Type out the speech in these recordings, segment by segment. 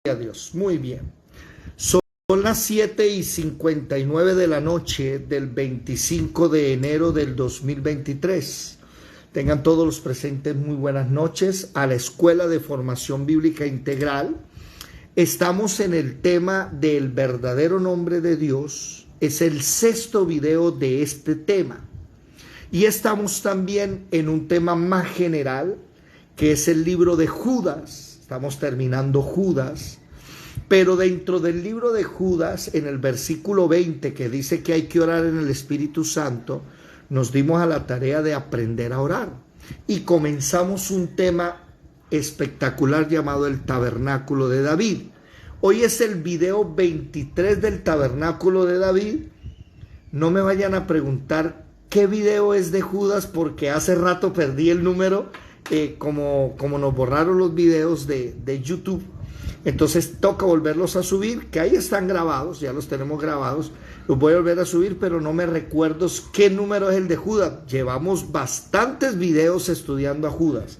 a Dios. Muy bien. Son las 7:59 de la noche del 25 de enero del 2023. Tengan todos los presentes muy buenas noches a la Escuela de Formación Bíblica Integral. Estamos en el tema del verdadero nombre de Dios. Es el sexto video de este tema. Y estamos también en un tema más general, que es el libro de Judas. Estamos terminando Judas. Pero dentro del libro de Judas, en el versículo 20, que dice que hay que orar en el Espíritu Santo, nos dimos a la tarea de aprender a orar. Y comenzamos un tema espectacular llamado el Tabernáculo de David. Hoy es el video 23 del Tabernáculo de David. No me vayan a preguntar qué video es de Judas, porque hace rato perdí el número, como nos borraron los videos de YouTube. Entonces toca volverlos a subir, que ahí están grabados, ya los tenemos grabados. Los voy a volver a subir, pero no me recuerdo qué número es el de Judas. Llevamos bastantes videos estudiando a Judas.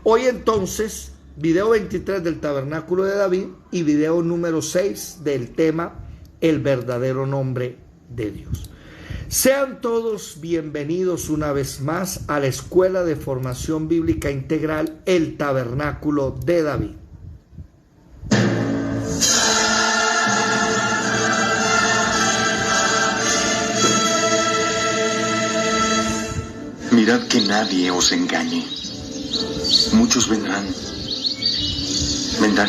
Hoy entonces, video 23 del Tabernáculo de David y video número 6 del tema el verdadero nombre de Dios. Sean todos bienvenidos una vez más a la Escuela de Formación Bíblica Integral, el Tabernáculo de David. Mirad que nadie os engañe. Muchos vendrán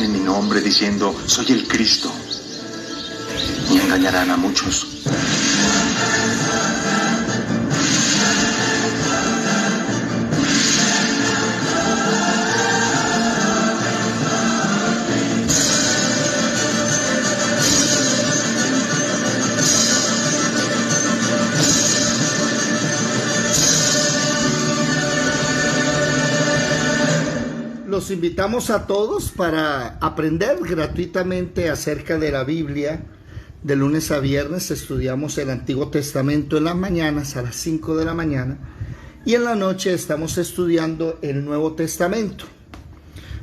en mi nombre diciendo, soy el Cristo, y engañarán a muchos. Los invitamos a todos para aprender gratuitamente acerca de la Biblia. De lunes a viernes estudiamos el Antiguo Testamento en las mañanas a las 5 de la mañana y en la noche estamos estudiando el Nuevo Testamento.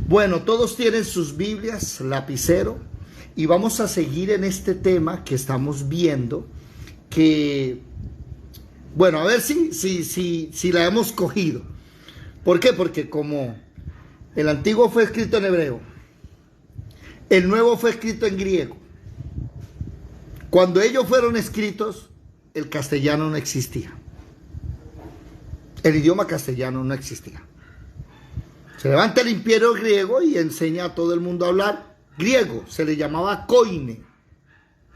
Bueno, todos tienen sus Biblias, lapicero, y vamos a seguir en este tema que estamos viendo, que, bueno, a ver si la hemos cogido. ¿Por qué? Porque como el antiguo fue escrito en hebreo, el nuevo fue escrito en griego. Cuando ellos fueron escritos, el castellano no existía. El idioma castellano no existía. Se levanta el imperio griego y enseña a todo el mundo a hablar griego. Se le llamaba koine.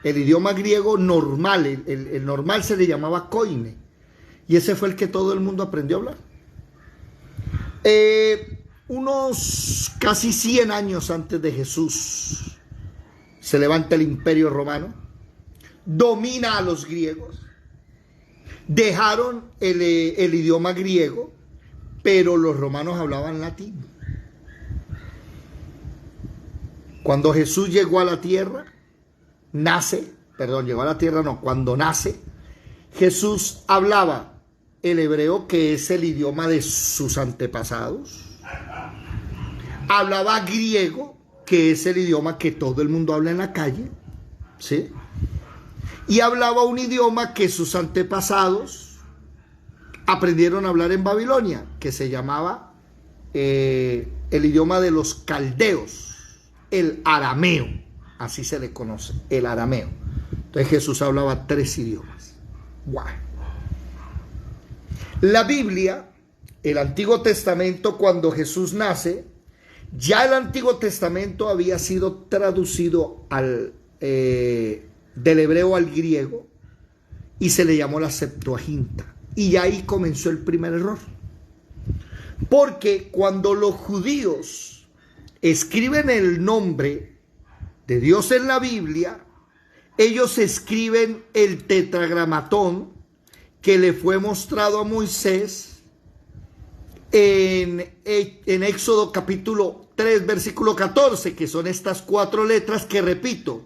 El idioma griego normal, el normal se le llamaba koine. Y ese fue el que todo el mundo aprendió a hablar. Unos casi 100 años antes de Jesús se levanta el imperio romano, domina a los griegos, dejaron el idioma griego, pero los romanos hablaban latín. Cuando Jesús llegó a la tierra, cuando nace, Jesús hablaba el hebreo, que es el idioma de sus antepasados. Hablaba griego, que es el idioma que todo el mundo habla en la calle, ¿sí? Y hablaba un idioma que sus antepasados aprendieron a hablar en Babilonia, que se llamaba el idioma de los caldeos, el arameo, así se le conoce, el arameo. Entonces Jesús hablaba 3 idiomas. ¡Wow! La Biblia, el Antiguo Testamento, cuando Jesús nace, ya el Antiguo Testamento había sido traducido del hebreo al griego y se le llamó la Septuaginta. Y ahí comenzó el primer error. Porque cuando los judíos escriben el nombre de Dios en la Biblia, ellos escriben el tetragramatón que le fue mostrado a Moisés en Éxodo capítulo 3, versículo 14, que son estas 4 letras que, repito,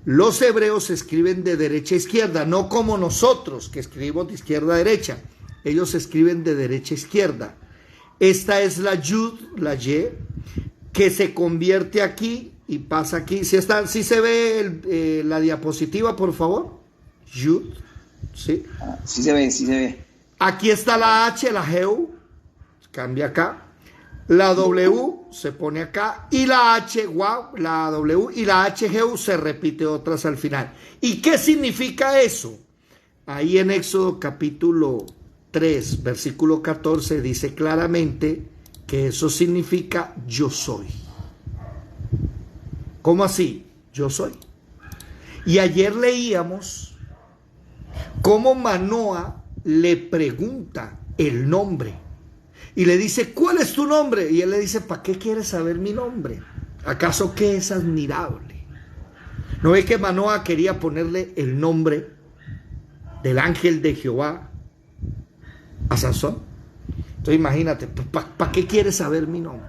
los hebreos escriben de derecha a izquierda, no como nosotros que escribimos de izquierda a derecha. Ellos escriben de derecha a izquierda. Esta es la Yud, la Y, que se convierte aquí y pasa aquí. ¿Sí se ve la diapositiva, por favor? Yud, ¿sí? Sí se ve, sí se ve. Aquí está la H, la Geu, cambia acá. La W se pone acá y la H, wow, la W y la H Geu se repite otras al final. ¿Y qué significa eso? Ahí en Éxodo capítulo 3, versículo 14 dice claramente que eso significa yo soy. ¿Cómo así? Yo soy. Y ayer leíamos cómo Manoa le pregunta el nombre y le dice, ¿cuál es tu nombre? Y él le dice, ¿para qué quieres saber mi nombre? ¿Acaso qué es admirable? ¿No ve que Manoa quería ponerle el nombre del ángel de Jehová a Sansón? Entonces imagínate, ¿para qué quieres saber mi nombre?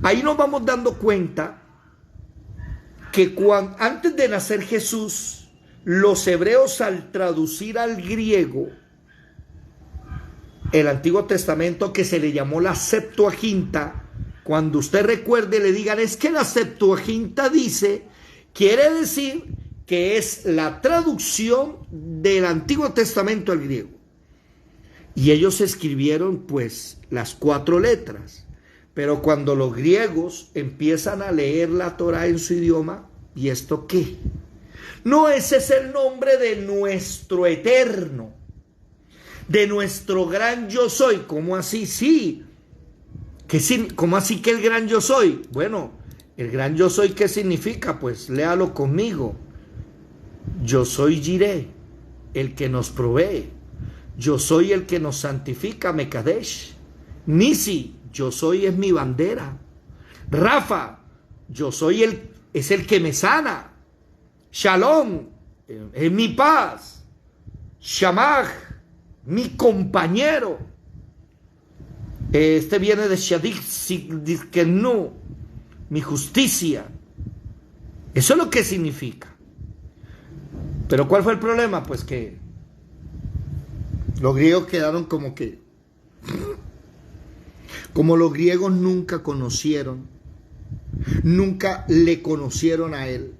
Ahí nos vamos dando cuenta que antes de nacer Jesús, los hebreos al traducir al griego el Antiguo Testamento, que se le llamó la Septuaginta, cuando usted recuerde le digan, es que la Septuaginta dice, quiere decir que es la traducción del Antiguo Testamento al griego. Y ellos escribieron pues las 4 letras. Pero cuando los griegos empiezan a leer la Torá en su idioma, ¿y esto qué? No, ese es el nombre de nuestro eterno, de nuestro gran yo soy. ¿Cómo así? Sí. ¿Cómo así que el gran yo soy? Bueno, el gran yo soy, ¿qué significa? Pues léalo conmigo. Yo soy Jireh, el que nos provee. Yo soy el que nos santifica, Mekadesh. Nisi, yo soy es mi bandera. Rafa, yo soy es el que me sana. Shalom, es mi paz. Shamach, mi compañero. Este viene de Shadik Sidkenu, mi justicia. Eso es lo que significa. Pero ¿cuál fue el problema? Pues que los griegos quedaron como los griegos nunca conocieron, nunca le conocieron a él.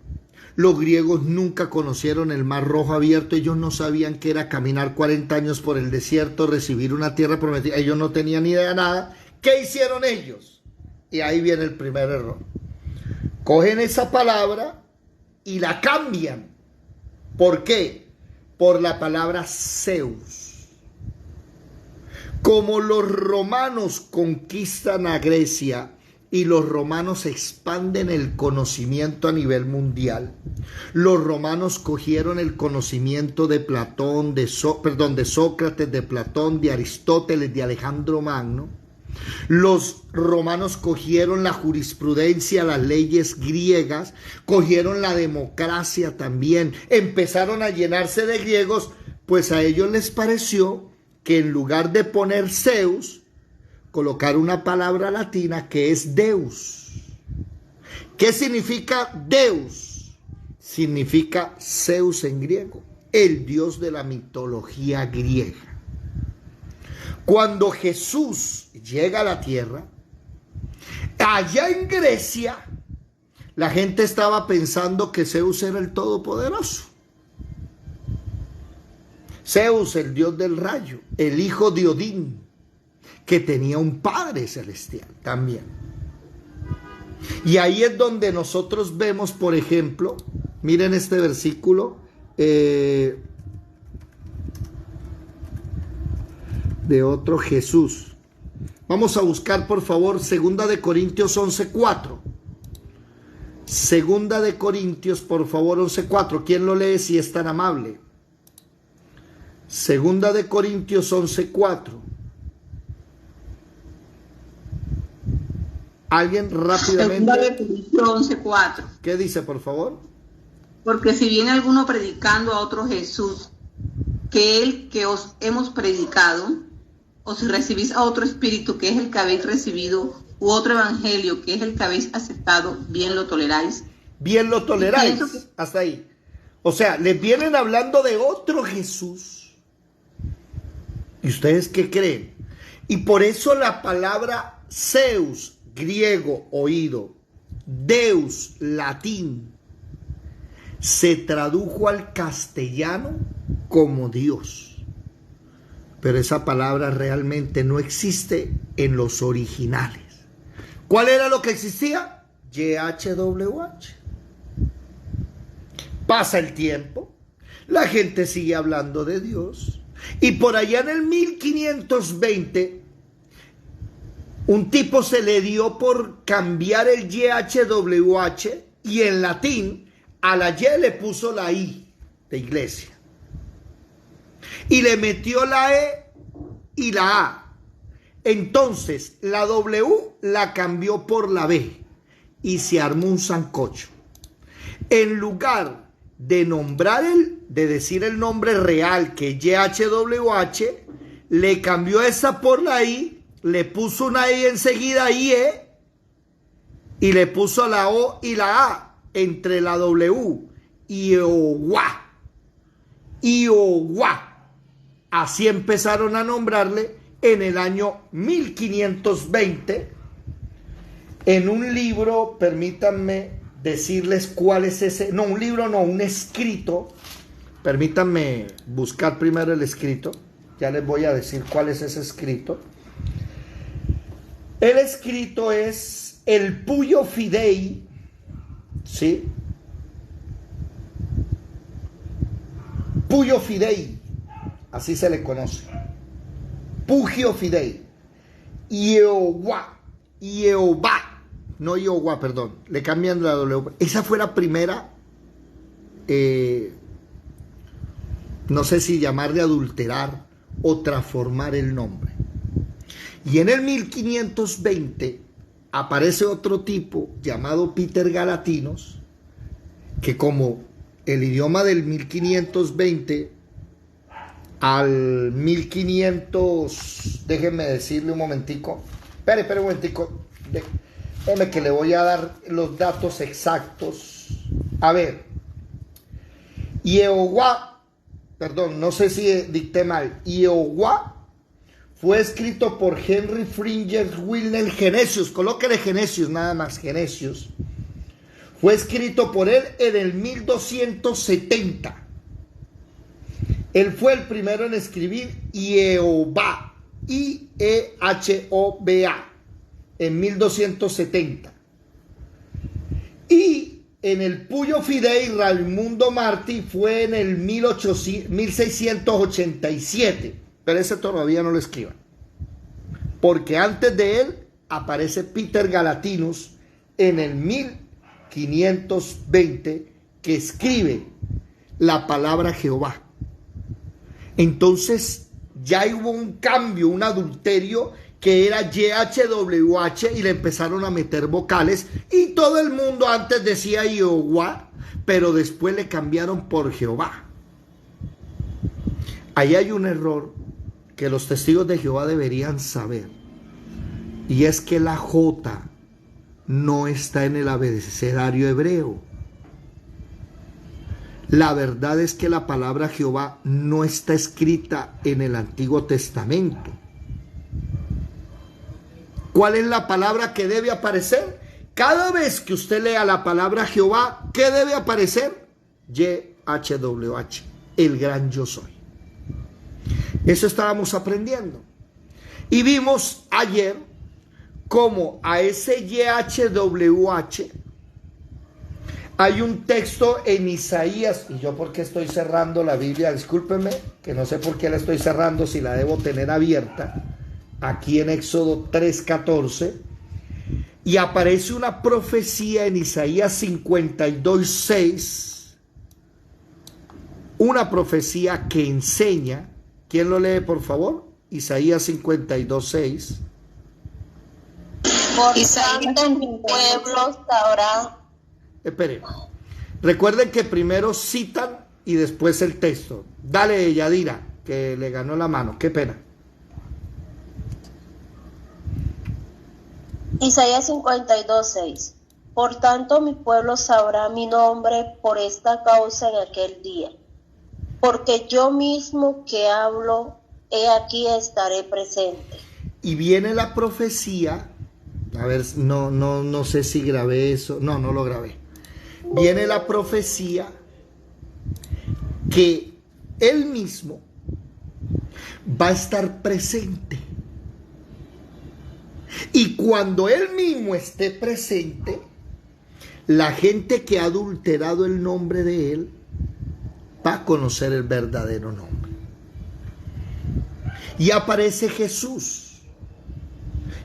Los griegos nunca conocieron el Mar Rojo abierto. Ellos no sabían qué era caminar 40 años por el desierto, recibir una tierra prometida. Ellos no tenían ni idea de nada. ¿Qué hicieron ellos? Y ahí viene el primer error. Cogen esa palabra y la cambian. ¿Por qué? Por la palabra Zeus. Como los romanos conquistan a Grecia y los romanos expanden el conocimiento a nivel mundial, los romanos cogieron el conocimiento de Platón, de Sócrates, de Platón, de Aristóteles, de Alejandro Magno. Los romanos cogieron la jurisprudencia, las leyes griegas, cogieron la democracia también, empezaron a llenarse de griegos, pues a ellos les pareció que en lugar de poner Zeus, colocar una palabra latina que es Deus. ¿Qué significa Deus? Significa Zeus en griego, el dios de la mitología griega. Cuando Jesús llega a la tierra, allá en Grecia, la gente estaba pensando que Zeus era el todopoderoso. Zeus, el dios del rayo, el hijo de Odín, que tenía un padre celestial también. Y ahí es donde nosotros vemos, por ejemplo, miren este versículo de otro Jesús. Vamos a buscar, por favor, 2 de Corintios 11:4. 2 de Corintios, por favor, 11:4. ¿Quién lo lee si es tan amable? 2 de Corintios 11:4. Alguien rápidamente. 2 de Corintios 11:4. ¿Qué dice, por favor? Porque si viene alguno predicando a otro Jesús, que el que os hemos predicado, o si recibís a otro espíritu que es el que habéis recibido, u otro evangelio que es el que habéis aceptado, bien lo toleráis. Bien lo toleráis. Hasta ahí. O sea, les vienen hablando de otro Jesús. ¿Y ustedes qué creen? Y por eso la palabra Zeus, griego, oído, Deus, latín, se tradujo al castellano como Dios. Pero esa palabra realmente no existe en los originales. ¿Cuál era lo que existía? YHWH. Pasa el tiempo, la gente sigue hablando de Dios, y por allá en el 1520, un tipo se le dio por cambiar el YHWH y en latín a la Y le puso la I de iglesia. Y le metió la E y la A. Entonces la W la cambió por la B y se armó un sancocho. En lugar de de decir el nombre real que es YHWH, le cambió esa por la I, le puso una I enseguida IE y le puso la O y la A entre la W. Iowa. Iowa. Así empezaron a nombrarle en el año 1520 en un libro, permítanme decirles cuál es ese, no, un libro no, un escrito, permítanme buscar primero el escrito, ya les voy a decir cuál es ese escrito. El escrito es el Puyo Fidei, ¿sí? Puyo Fidei, así se le conoce. Pugio Fidei. Iowa, no Iowa, perdón, le cambian la W. Esa fue la primera, no sé si llamar de adulterar o transformar el nombre. Y en el 1520 aparece otro tipo llamado Peter Galatinos, que como el idioma del 1520 al 1500, déjenme decirle un momentico, espere un momentico, déjenme que le voy a dar los datos exactos. A ver, Iowa, perdón, no sé si dicté mal, Iowa fue escrito por Henry Fringer Wilhelm Genesius, colóquele Genesius nada más, Genesius. Fue escrito por él en el 1270. Él fue el primero en escribir Iehoba, Iehoba, en 1270. Y en el Puyo Fidei, Raimundo Martí fue en el 1687. Pero ese todavía no lo escriban, porque antes de él aparece Peter Galatinos en el 1520, que escribe la palabra Jehová. Entonces ya hubo un cambio, un adulterio, que era YHWH, y le empezaron a meter vocales, y todo el mundo antes decía Jehová, pero después le cambiaron por Jehová. Ahí hay un error que los testigos de Jehová deberían saber, y es que la J no está en el abecedario hebreo. La verdad es que la palabra Jehová no está escrita en el Antiguo Testamento. ¿Cuál es la palabra que debe aparecer? Cada vez que usted lea la palabra Jehová, ¿qué debe aparecer? YHWH, el gran yo soy. Eso estábamos aprendiendo. Y vimos ayer cómo a ese YHWH hay un texto en Isaías, y yo porque estoy cerrando la Biblia, discúlpenme, que no sé por qué la estoy cerrando si la debo tener abierta, aquí en Éxodo 3:14, y aparece una profecía en Isaías 52:6, una profecía que enseña. ¿Quién lo lee, por favor? Isaías 52:6. Por tanto mi pueblo sabrá. Espere. Recuerden que primero citan y después el texto. Dale, Yadira, que le ganó la mano. Qué pena. Isaías 52:6. Por tanto mi pueblo sabrá mi nombre por esta causa en aquel día. Porque yo mismo que hablo, he aquí estaré presente. Y viene la profecía A ver, no sé si grabé eso. No lo grabé. Viene la profecía que él mismo va a estar presente. Y cuando él mismo esté presente, la gente que ha adulterado el nombre de él va a conocer el verdadero nombre. Y aparece Jesús.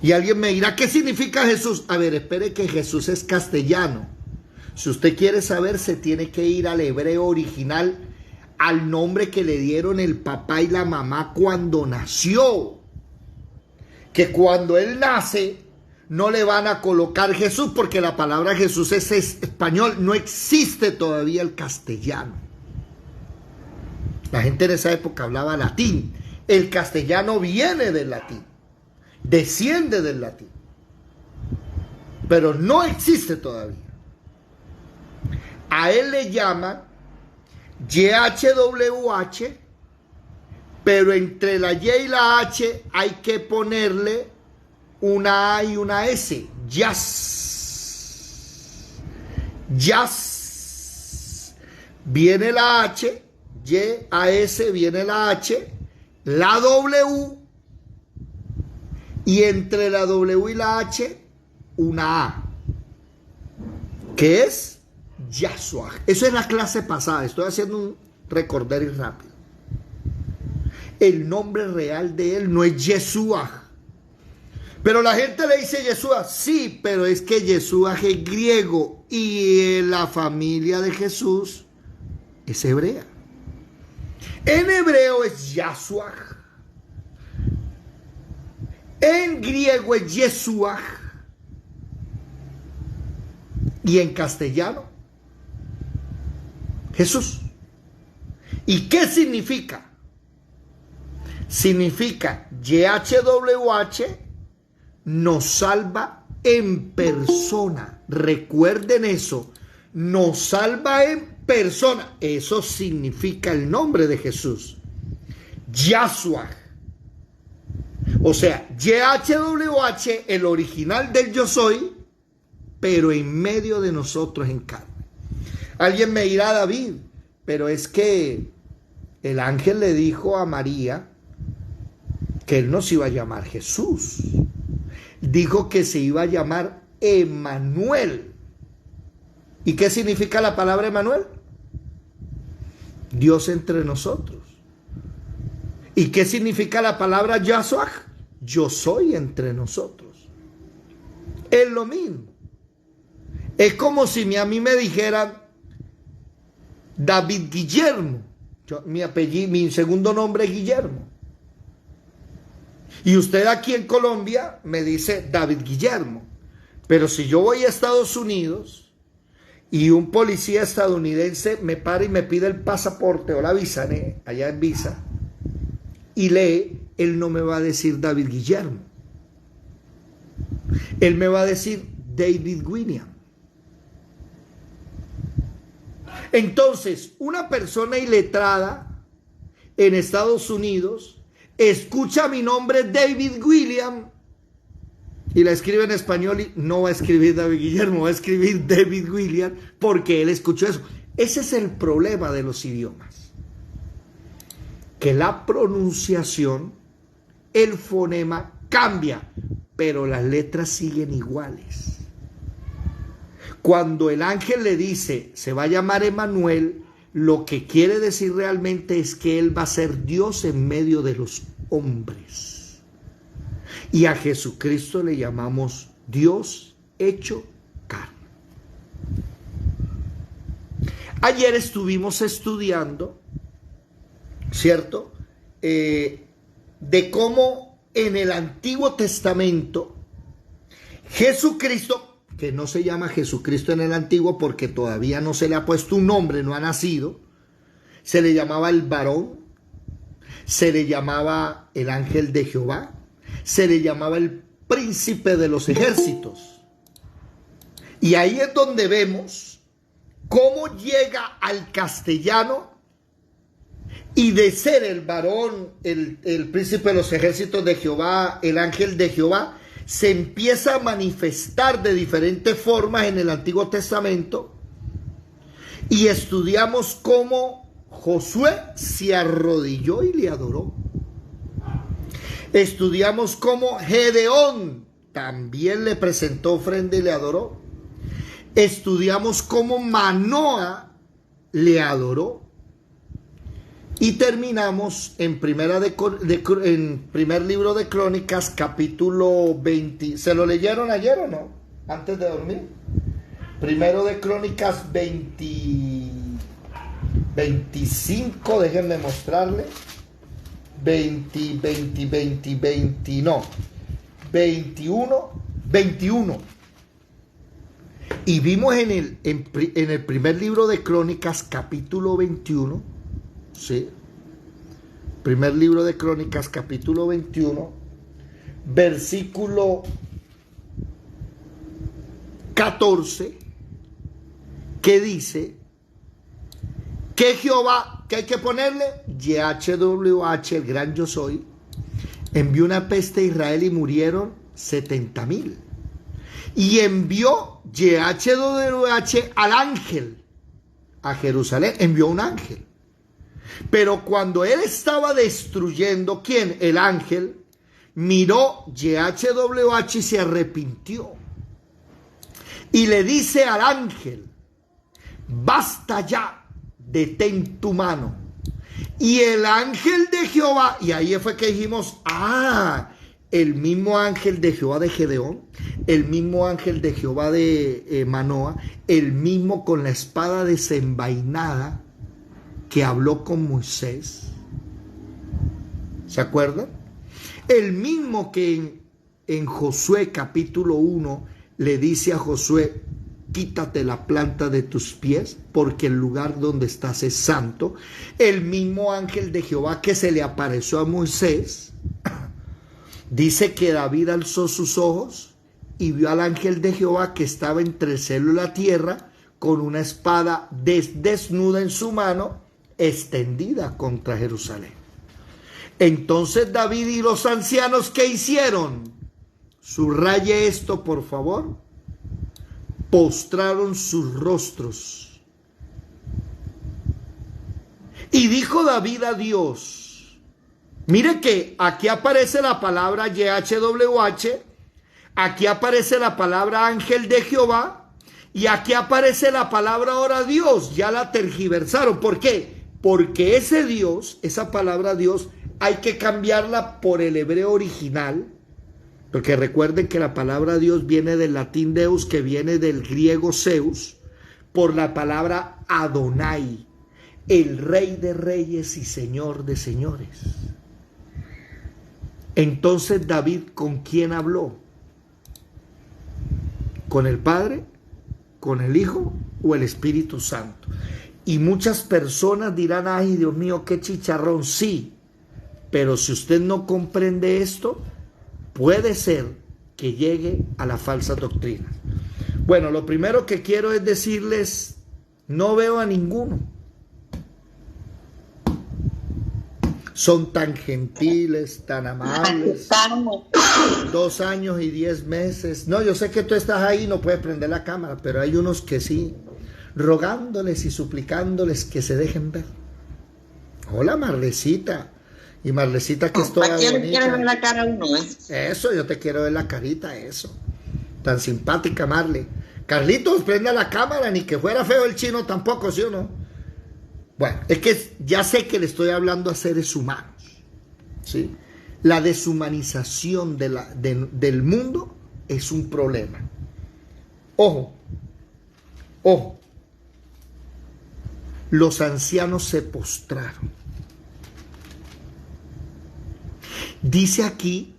Y alguien me dirá, ¿qué significa Jesús? A ver, espere, que Jesús es castellano. Si usted quiere saber, se tiene que ir al hebreo original, al nombre que le dieron el papá y la mamá cuando nació. Que cuando él nace, no le van a colocar Jesús, porque la palabra Jesús es español, no existe todavía el castellano. La gente en esa época hablaba latín. El castellano viene del latín, desciende del latín, pero no existe todavía. A él le llaman YHWH, pero entre la Y y la H hay que ponerle una A y una S. Yas. Yas. Viene la H, Y-A-S, viene la H, la W, y entre la W y la H, una A, que es Yahshua. Eso es la clase pasada. Estoy haciendo un recorderis rápido. El nombre real de él no es Yeshua. Pero la gente le dice Yeshua. Sí, pero es que Yeshua es griego y la familia de Jesús es hebrea. En hebreo es Yahshua. En griego es Yeshua. Y en castellano, Jesús. ¿Y qué significa? Significa YHWH, nos salva en persona. Recuerden eso, nos salva en persona. Eso significa el nombre de Jesús, Yahshua. O sea, YHWH, el original del yo soy, pero en medio de nosotros en carne. Alguien me dirá, David, pero es que el ángel le dijo a María que él no se iba a llamar Jesús. Dijo que se iba a llamar Emmanuel. ¿Y qué significa la palabra Emmanuel? Dios entre nosotros. ¿Y qué significa la palabra Yahshua? Yo soy entre nosotros. Es lo mismo. Es como si a mí me dijeran David Guillermo. Mi segundo nombre es Guillermo. Y usted aquí en Colombia me dice David Guillermo. Pero si yo voy a Estados Unidos y un policía estadounidense me para y me pide el pasaporte o la visa, allá en visa, y lee, él no me va a decir David Guillermo. Él me va a decir David William. Entonces, una persona iletrada en Estados Unidos escucha mi nombre David William y la escribe en español y no va a escribir David Guillermo, va a escribir David William porque él escuchó eso. Ese es el problema de los idiomas, que la pronunciación, el fonema cambia, pero las letras siguen iguales. Cuando el ángel le dice, se va a llamar Emmanuel, lo que quiere decir realmente es que él va a ser Dios en medio de los hombres. Y a Jesucristo le llamamos Dios hecho carne. Ayer estuvimos estudiando, ¿cierto? De cómo en el Antiguo Testamento Jesucristo, que no se llama Jesucristo en el Antiguo porque todavía no se le ha puesto un nombre, no ha nacido, se le llamaba el varón, se le llamaba el ángel de Jehová, se le llamaba el príncipe de los ejércitos. Y ahí es donde vemos cómo llega al castellano y de ser el varón, el príncipe de los ejércitos de Jehová, el ángel de Jehová, se empieza a manifestar de diferentes formas en el Antiguo Testamento y estudiamos cómo Josué se arrodilló y le adoró. Estudiamos cómo Gedeón también le presentó ofrenda y le adoró. Estudiamos cómo Manoa le adoró. Y terminamos en primer libro de Crónicas, capítulo 20. ¿Se lo leyeron ayer o no? Antes de dormir. Primero de Crónicas 25, déjenme mostrarle. 21. Y vimos en el primer libro de Crónicas, capítulo 21, ¿sí? Primer libro de Crónicas, capítulo 21, versículo 14, que dice que Jehová, que hay que ponerle, YHWH, el gran yo soy, envió una peste a Israel y murieron 70,000. Y envió YHWH al ángel a Jerusalén, envió un ángel. Pero cuando él estaba destruyendo, ¿quién? El ángel, miró YHWH y se arrepintió. Y le dice al ángel, basta ya, detén tu mano. Y el ángel de Jehová, y ahí fue que dijimos, el mismo ángel de Jehová de Gedeón, el mismo ángel de Jehová de Manoa, el mismo con la espada desenvainada que habló con Moisés. ¿Se acuerdan? El mismo que en Josué capítulo 1 le dice a Josué, quítate la planta de tus pies, porque el lugar donde estás es santo. El mismo ángel de Jehová que se le apareció a Moisés, dice que David alzó sus ojos y vio al ángel de Jehová que estaba entre el cielo y la tierra, con una espada desnuda en su mano, extendida contra Jerusalén. Entonces David y los ancianos, ¿qué hicieron? Subraye esto, por favor. Postraron sus rostros. Y dijo David a Dios, mire que aquí aparece la palabra YHWH, aquí aparece la palabra ángel de Jehová, y aquí aparece la palabra ahora Dios. Ya la tergiversaron. ¿Por qué? Porque ese Dios, esa palabra Dios, hay que cambiarla por el hebreo original. Porque recuerden que la palabra Dios viene del latín Deus, que viene del griego Zeus, por la palabra Adonai, el Rey de reyes y Señor de señores. Entonces David, ¿con quién habló? ¿Con el Padre? ¿Con el Hijo? ¿O el Espíritu Santo? Y muchas personas dirán, ay Dios mío, qué chicharrón. Sí, pero si usted no comprende esto, puede ser que llegue a la falsa doctrina. Bueno, lo primero que quiero es decirles, no veo a ninguno. Son tan gentiles, tan amables. 2 años y 10 meses. No, yo sé que tú estás ahí, no puedes prender la cámara, pero hay unos que sí, rogándoles y suplicándoles que se dejen ver. Hola, Marlecita. Y Marlecita, que es toda bonita. ¿Para qué quieres ver la cara uno, Eso, yo te quiero ver la carita, eso. Tan simpática, Marle. Carlitos, prenda la cámara, ni que fuera feo el chino tampoco, ¿sí o no? Bueno, es que ya sé que le estoy hablando a seres humanos, ¿sí? La deshumanización del mundo es un problema. Ojo, ojo. Los ancianos se postraron. Dice aquí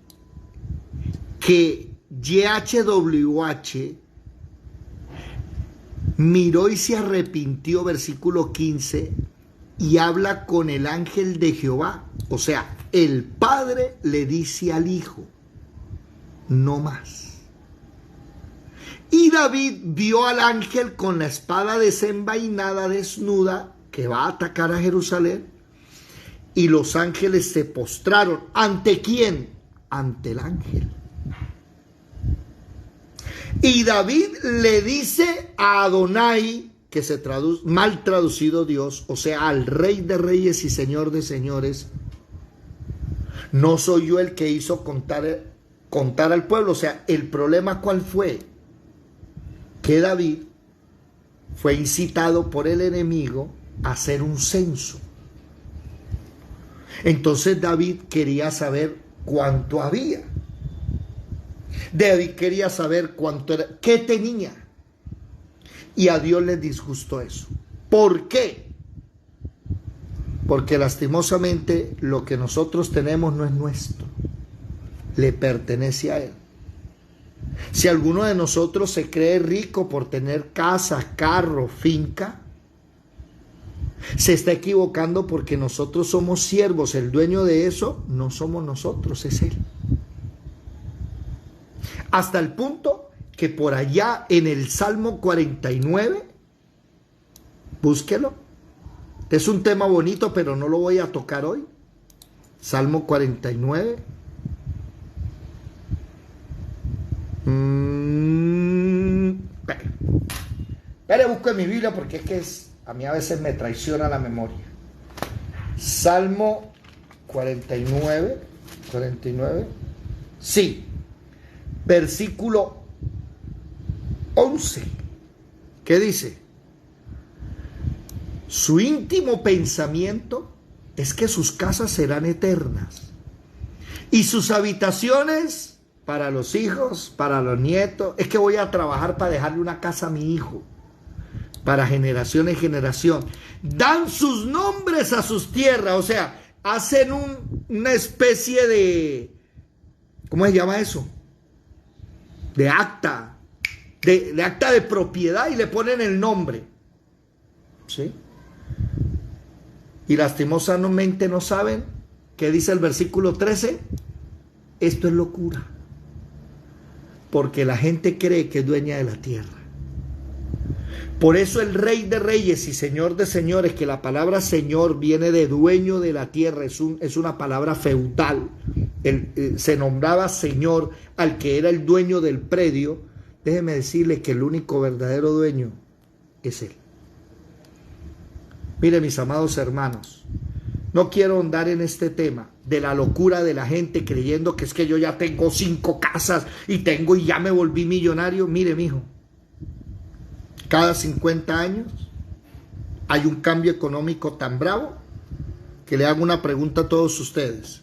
que YHWH miró y se arrepintió, versículo 15, y habla con el ángel de Jehová. O sea, el Padre le dice al Hijo, no más. Y David vio al ángel con la espada desenvainada, desnuda, que va a atacar a Jerusalén. Y los ángeles se postraron. ¿Ante quién? Ante el ángel. Y David le dice a Adonai, que se traduce, mal traducido Dios, o sea, al Rey de Reyes y Señor de Señores, no soy yo el que hizo contar al pueblo. O sea, el problema ¿cuál fue? Que David fue incitado por el enemigo a hacer un censo. Entonces David quería saber cuánto había. David quería saber cuánto era, qué tenía. Y a Dios le disgustó eso. ¿Por qué? Porque lastimosamente lo que nosotros tenemos no es nuestro, le pertenece a Él. Si alguno de nosotros se cree rico por tener casa, carro, finca, se está equivocando, porque nosotros somos siervos. El dueño de eso no somos nosotros, es Él. Hasta el punto que por allá en el Salmo 49, búsquelo. Es un tema bonito, pero no lo voy a tocar hoy. Salmo 49. Espere, busco en mi Biblia, porque es que a mí a veces me traiciona la memoria. Salmo 49. Sí. Versículo 11. ¿Qué dice? Su íntimo pensamiento es que sus casas serán eternas y sus habitaciones para los hijos, para los nietos. Es que voy a trabajar para dejarle una casa a mi hijo, para generación en generación. Dan sus nombres a sus tierras, o sea, hacen una especie de, ¿cómo se llama eso? De acta, de acta de propiedad, y le ponen el nombre, ¿sí? Y lastimosamente no saben qué dice el versículo 13. Esto es locura, porque la gente cree que es dueña de la tierra. Por eso el Rey de Reyes y Señor de Señores, que la palabra Señor viene de dueño de la tierra, es una palabra feudal. Se nombraba Señor al que era el dueño del predio. Déjeme decirle que el único verdadero dueño es Él. Mire, mis amados hermanos, no quiero ahondar en este tema de la locura de la gente creyendo que es que yo ya tengo 5 casas y ya me volví millonario. Mire, mijo, cada 50 años hay un cambio económico tan bravo que le hago una pregunta a todos ustedes.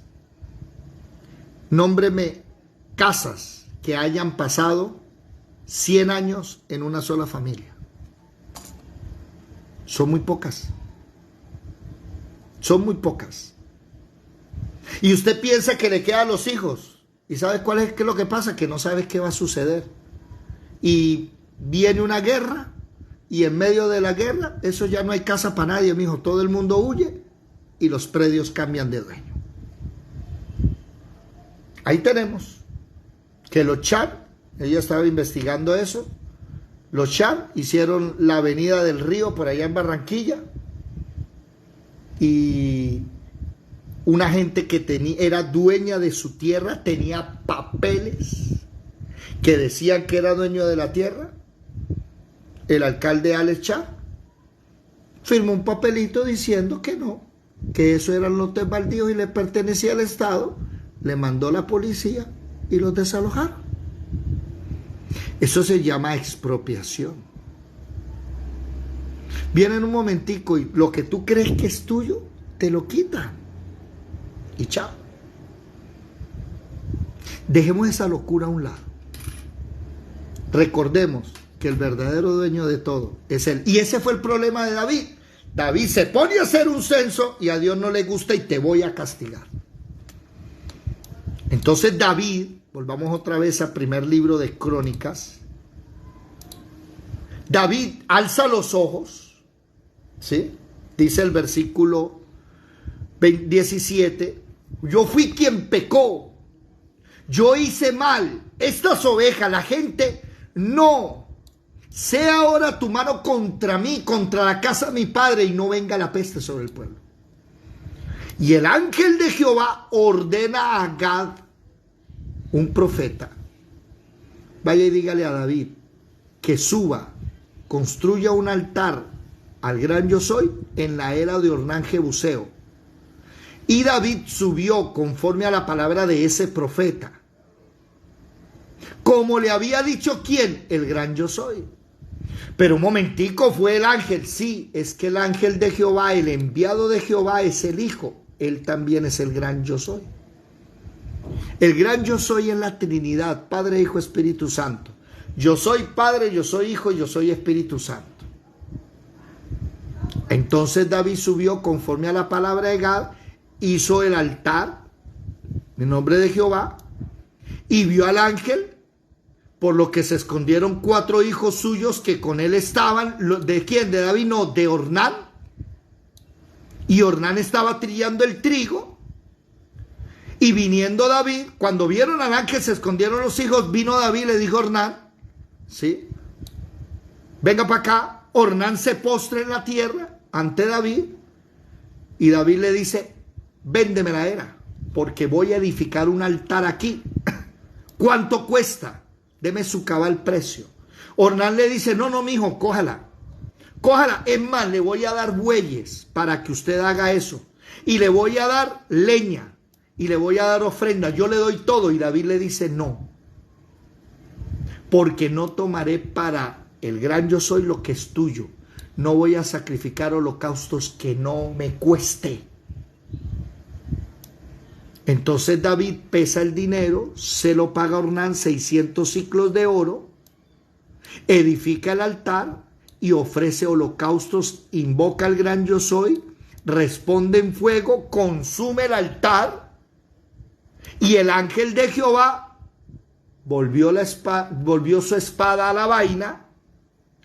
Nómbreme casas que hayan pasado 100 años en una sola familia. Son muy pocas. Son muy pocas. Y usted piensa que le queda a los hijos. ¿Y sabe qué es lo que pasa? Que no sabe qué va a suceder. Y viene una guerra, y en medio de la guerra, eso ya no hay casa para nadie, mijo. Todo el mundo huye y los predios cambian de dueño. Ahí tenemos que los Char, ella estaba investigando eso, los Char hicieron la avenida del Río por allá en Barranquilla, y una gente que era dueña de su tierra tenía papeles que decían que era dueño de la tierra. El alcalde Alex Char firmó un papelito diciendo que no, que eso eran lotes baldíos y le pertenecía al Estado. Le mandó la policía y los desalojaron. Eso se llama expropiación. Vienen un momentico y lo que tú crees que es tuyo, te lo quitan. Y chao. Dejemos esa locura a un lado. Recordemos que el verdadero dueño de todo es Él. Y ese fue el problema de David. David se pone a hacer un censo y a Dios no le gusta y te voy a castigar. Entonces David, volvamos otra vez al primer libro de Crónicas. David alza los ojos, ¿sí? Dice el versículo 17, yo fui quien pecó, yo hice mal, estas ovejas, la gente, no, sea ahora tu mano contra mí, contra la casa de mi padre, y no venga la peste sobre el pueblo. Y el ángel de Jehová ordena a Gad, un profeta, vaya y dígale a David que suba, construya un altar al gran yo soy en la era de Ornán Jebuseo. Y David subió conforme a la palabra de ese profeta, como le había dicho ¿quién? El gran yo soy. Pero un momentico, fue el ángel. Sí, es que el ángel de Jehová, el enviado de Jehová, es el Hijo. Él también es el gran yo soy. El gran yo soy en la Trinidad, Padre, Hijo, Espíritu Santo. Yo soy Padre, yo soy Hijo, yo soy Espíritu Santo. Entonces David subió conforme a la palabra de Gad, hizo el altar en nombre de Jehová y vio al ángel, por lo que se escondieron 4 hijos suyos que con él estaban. ¿De quién? De David, no, de Ornán. Y Ornán estaba trillando el trigo. Y viniendo David, cuando vieron al ángel, se escondieron los hijos, vino David y le dijo a Ornán, ¿sí? Venga para acá. Ornán se postra en la tierra ante David. Y David le dice, véndeme la era, porque voy a edificar un altar aquí. ¿Cuánto cuesta? Deme su cabal precio. Ornán le dice, no, mijo, cójala. Cójala. Es más, le voy a dar bueyes para que usted haga eso. Y le voy a dar leña. Y le voy a dar ofrenda. Yo le doy todo. Y David le dice, no. Porque no tomaré para el gran yo soy lo que es tuyo. No voy a sacrificar holocaustos que no me cueste. Entonces David pesa el dinero, se lo paga a Ornán 600 siclos de oro, edifica el altar y ofrece holocaustos, invoca al gran yo soy, responde en fuego, consume el altar y el ángel de Jehová volvió su espada a la vaina.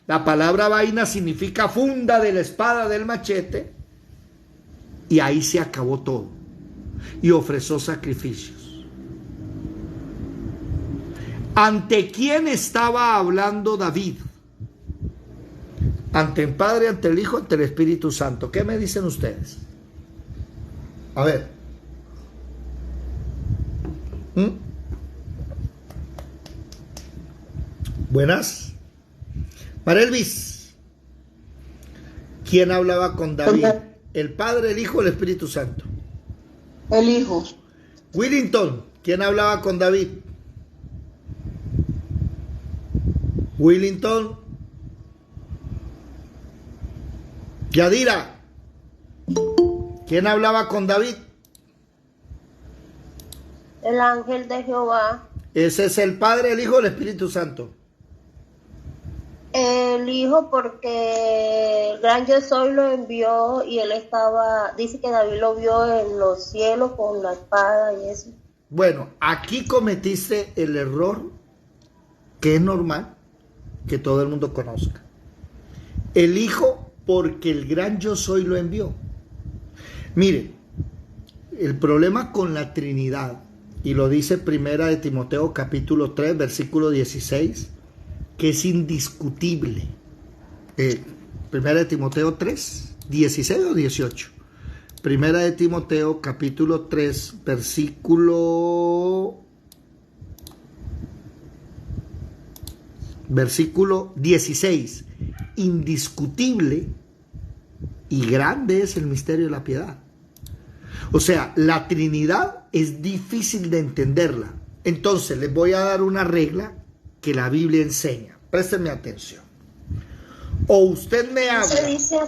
La palabra vaina significa funda de la espada del machete y ahí se acabó todo. Y ofreció sacrificios. ¿Ante quién estaba hablando David? Ante el Padre, ante el Hijo, ante el Espíritu Santo. ¿Qué me dicen ustedes? A ver. Buenas. Marelvis, ¿quién hablaba con David? ¿El Padre, el Hijo, el Espíritu Santo? El Hijo. Willington, ¿quién hablaba con David? Willington. Yadira, ¿quién hablaba con David? El ángel de Jehová. Ese es el Padre, el Hijo, el Espíritu Santo. El Hijo, porque el gran yo soy lo envió y él estaba, dice que David lo vio en los cielos con la espada y eso. Bueno, aquí cometiste el error que es normal que todo el mundo conozca. El Hijo, porque el gran yo soy lo envió. Mire, el problema con la Trinidad, y lo dice Primera de Timoteo capítulo 3, versículo 16, que es indiscutible. Primera de Timoteo 3, 16 o 18. Primera de Timoteo capítulo 3, versículo 16. Indiscutible y grande es el misterio de la piedad. O sea, la Trinidad es difícil de entenderla. Entonces, les voy a dar una regla que la Biblia enseña. Préstenme atención. O usted me habla. Se dice.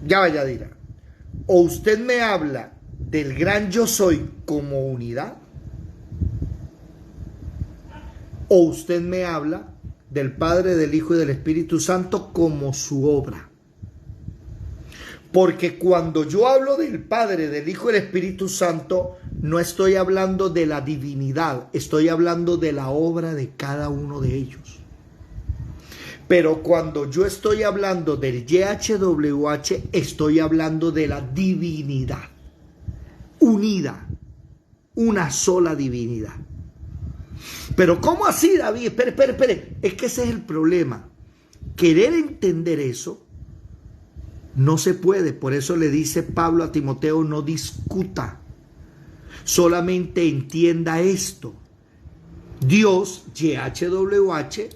Ya vaya, Dira. O usted me habla del gran yo soy como unidad. O usted me habla del Padre, del Hijo y del Espíritu Santo como su obra. Porque cuando yo hablo del Padre, del Hijo y del Espíritu Santo, no estoy hablando de la divinidad, estoy hablando de la obra de cada uno de ellos. Pero cuando yo estoy hablando del YHWH, estoy hablando de la divinidad, unida, una sola divinidad. Pero ¿cómo así, David? Espere, es que ese es el problema. Querer entender eso no se puede. Por eso le dice Pablo a Timoteo, no discuta. Solamente entienda esto. Dios, YHWH,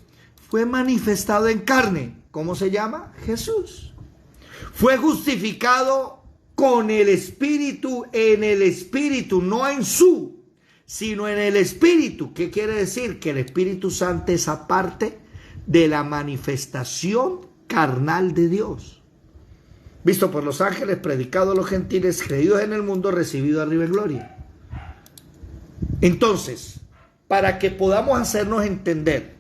fue manifestado en carne. ¿Cómo se llama? Jesús. Fue justificado con el Espíritu, en el Espíritu, no en su, sino en el Espíritu. ¿Qué quiere decir? Que el Espíritu Santo es aparte de la manifestación carnal de Dios. Visto por los ángeles, predicado a los gentiles, creídos en el mundo, recibido arriba en gloria. Entonces, para que podamos hacernos entender,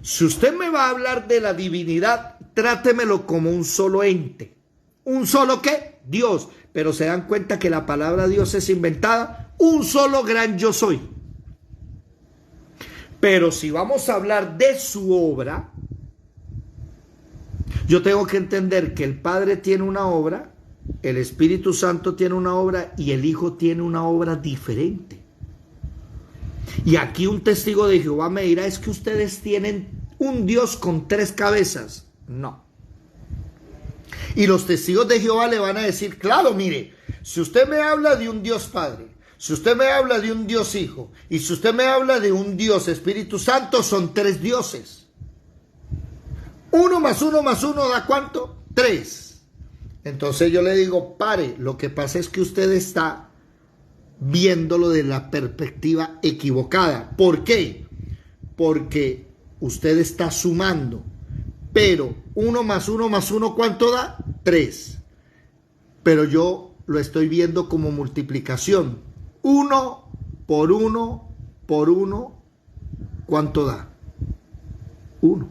si usted me va a hablar de la divinidad, trátemelo como un solo ente. ¿Un solo qué? Dios. Pero se dan cuenta que la palabra Dios es inventada. Un solo gran yo soy. Pero si vamos a hablar de su obra, yo tengo que entender que el Padre tiene una obra, el Espíritu Santo tiene una obra y el Hijo tiene una obra diferente. Y aquí un testigo de Jehová me dirá, es que ustedes tienen un Dios con 3 cabezas. No. Y los testigos de Jehová le van a decir, claro, mire, si usted me habla de un Dios Padre, si usted me habla de un Dios Hijo, y si usted me habla de un Dios Espíritu Santo, son 3 dioses. 1 más 1 más 1 da ¿cuánto? 3. Entonces yo le digo, pare, lo que pasa es que usted está viéndolo de la perspectiva equivocada. ¿Por qué? Porque usted está sumando, pero 1 más 1 más 1, ¿cuánto da? 3. Pero yo lo estoy viendo como multiplicación. 1 por 1 por 1, ¿cuánto da? 1.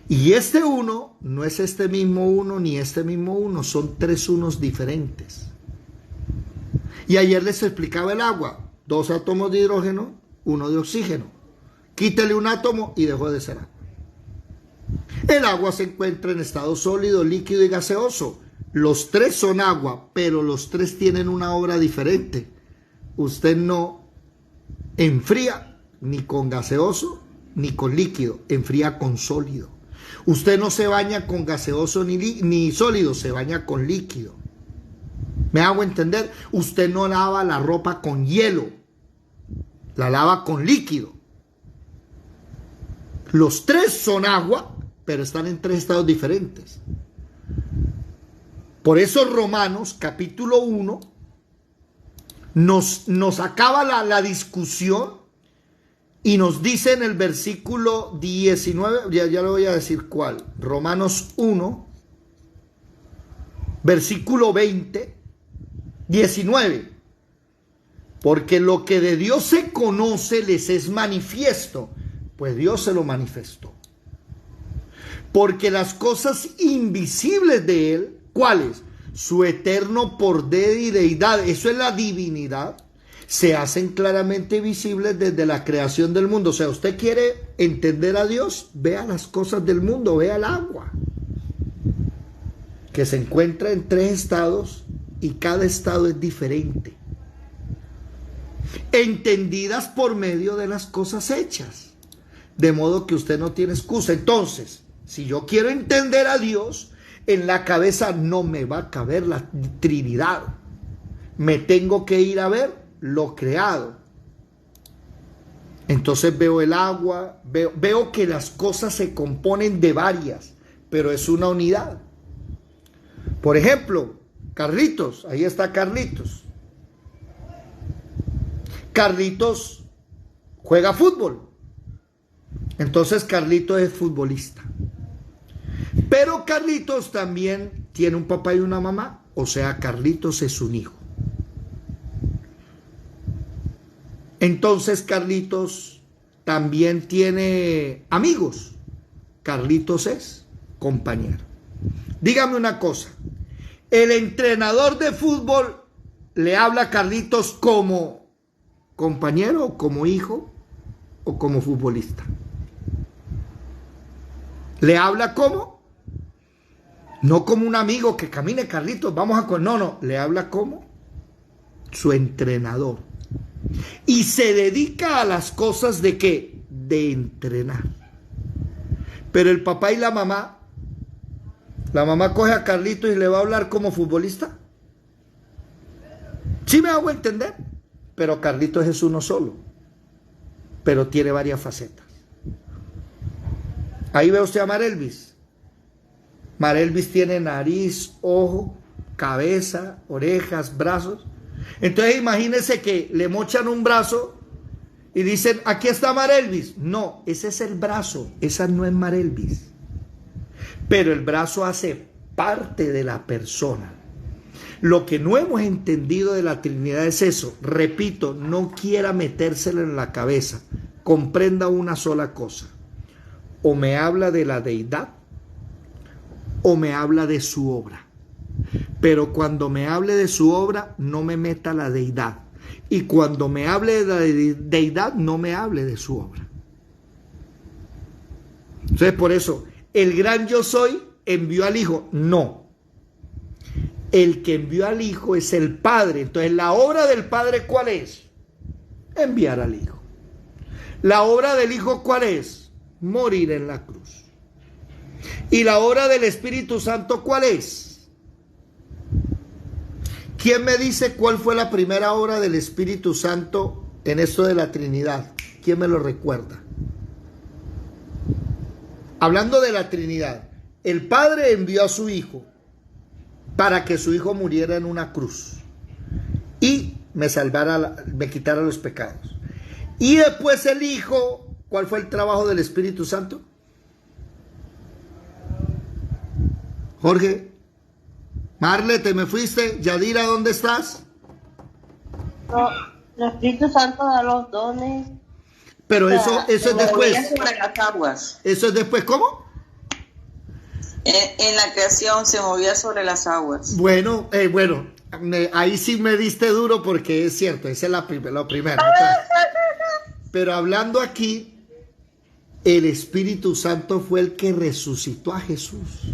Y este 1 no es este mismo 1 ni este mismo 1, son 3 unos diferentes. Y ayer les explicaba el agua, 2 átomos de hidrógeno, 1 de oxígeno. Quítele un átomo y dejó de ser agua. El agua se encuentra en estado sólido, líquido y gaseoso. Los 3 son agua, pero los 3 tienen una obra diferente. Usted no enfría ni con gaseoso ni con líquido, enfría con sólido. Usted no se baña con gaseoso ni sólido, se baña con líquido. ¿Me hago entender? Usted no lava la ropa con hielo, la lava con líquido. Los 3 son agua, pero están en 3 estados diferentes. Por eso Romanos capítulo 1 nos acaba la discusión y nos dice en el versículo 19, ya le voy a decir cuál, Romanos 1, versículo 20, 19. Porque lo que de Dios se conoce les es manifiesto, pues Dios se lo manifestó. Porque las cosas invisibles de Él, ¿cuáles? Su eterno poder y deidad, eso es la divinidad, se hacen claramente visibles desde la creación del mundo. O sea, usted quiere entender a Dios, vea las cosas del mundo, vea el agua, que se encuentra en 3 estados y cada estado es diferente, entendidas por medio de las cosas hechas, de modo que usted no tiene excusa. Entonces, si yo quiero entender a Dios, en la cabeza no me va a caber la Trinidad, me tengo que ir a ver lo creado. Entonces veo el agua, veo que las cosas se componen de varias, pero es una unidad. Por ejemplo, Carlitos, ahí está Carlitos. Carlitos juega fútbol. Entonces Carlitos es futbolista. Pero Carlitos también tiene un papá y una mamá, o sea, Carlitos es un hijo. Entonces Carlitos también tiene amigos. Carlitos es compañero. Dígame una cosa, ¿el entrenador de fútbol le habla a Carlitos como compañero, o como hijo, o como futbolista? ¿Le habla como? No como un amigo que camine, Carlitos, vamos a... No, le habla como su entrenador. Y se dedica a las cosas de ¿qué? De entrenar. Pero el papá y la mamá coge a Carlitos y le va a hablar como futbolista. ¿Sí me hago entender? Pero Carlitos es uno solo. pero tiene varias facetas. Ahí ve usted a Marelvis. Marelvis tiene nariz, ojo, cabeza, orejas, brazos. Entonces imagínense que le mochan un brazo y dicen, aquí está Marelvis. No, ese es el brazo, esa no es Marelvis. Pero el brazo hace parte de la persona. Lo que no hemos entendido de la Trinidad es eso. Repito, no quiera metérselo en la cabeza. Comprenda una sola cosa. O me habla de la deidad o me habla de su obra. Pero cuando me hable de su obra, no me meta la deidad. Y cuando me hable de la deidad, no me hable de su obra. Entonces, por eso, el gran yo soy envió al Hijo. No. El que envió al Hijo es el Padre. Entonces, la obra del Padre, ¿cuál es? Enviar al Hijo. La obra del Hijo, ¿cuál es? Morir en la cruz. ¿Y la obra del Espíritu Santo, cuál es? ¿Quién me dice cuál fue la primera obra del Espíritu Santo en esto de la Trinidad? ¿Quién me lo recuerda? Hablando de la Trinidad, el Padre envió a su Hijo para que su Hijo muriera en una cruz y me salvara, me quitara los pecados. Y después el Hijo, ¿cuál fue el trabajo del Espíritu Santo? Jorge, Marle, ¿te me fuiste? Yadira, ¿dónde estás? No, el Espíritu Santo da los dones. Pero eso es después. Sobre las aguas. Eso es después, ¿cómo? En la creación se movía sobre las aguas. Bueno, ahí sí me diste duro porque es cierto, esa es lo primero. Pero hablando aquí, el Espíritu Santo fue el que resucitó a Jesús.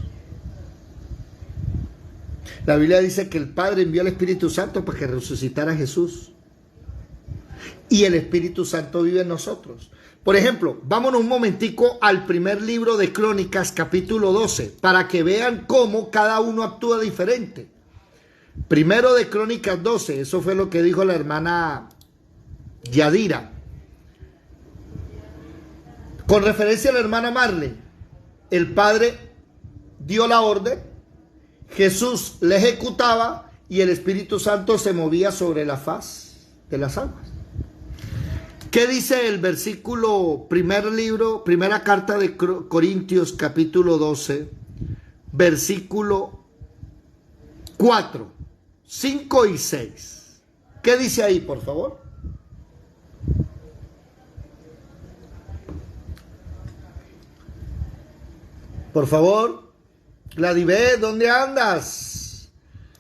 La Biblia dice que el Padre envió al Espíritu Santo para que resucitara a Jesús. Y el Espíritu Santo vive en nosotros. Por ejemplo, vámonos un momentico al primer libro de Crónicas, capítulo 12, para que vean cómo cada uno actúa diferente. Primero de Crónicas 12, eso fue lo que dijo la hermana Yadira. Con referencia a la hermana Marley, el Padre dio la orden, Jesús la ejecutaba y el Espíritu Santo se movía sobre la faz de las aguas. ¿Qué dice el versículo, primera carta de Corintios, capítulo 12, versículo 4, 5 y 6? ¿Qué dice ahí, por favor? Por favor, Gladibet, ¿dónde andas?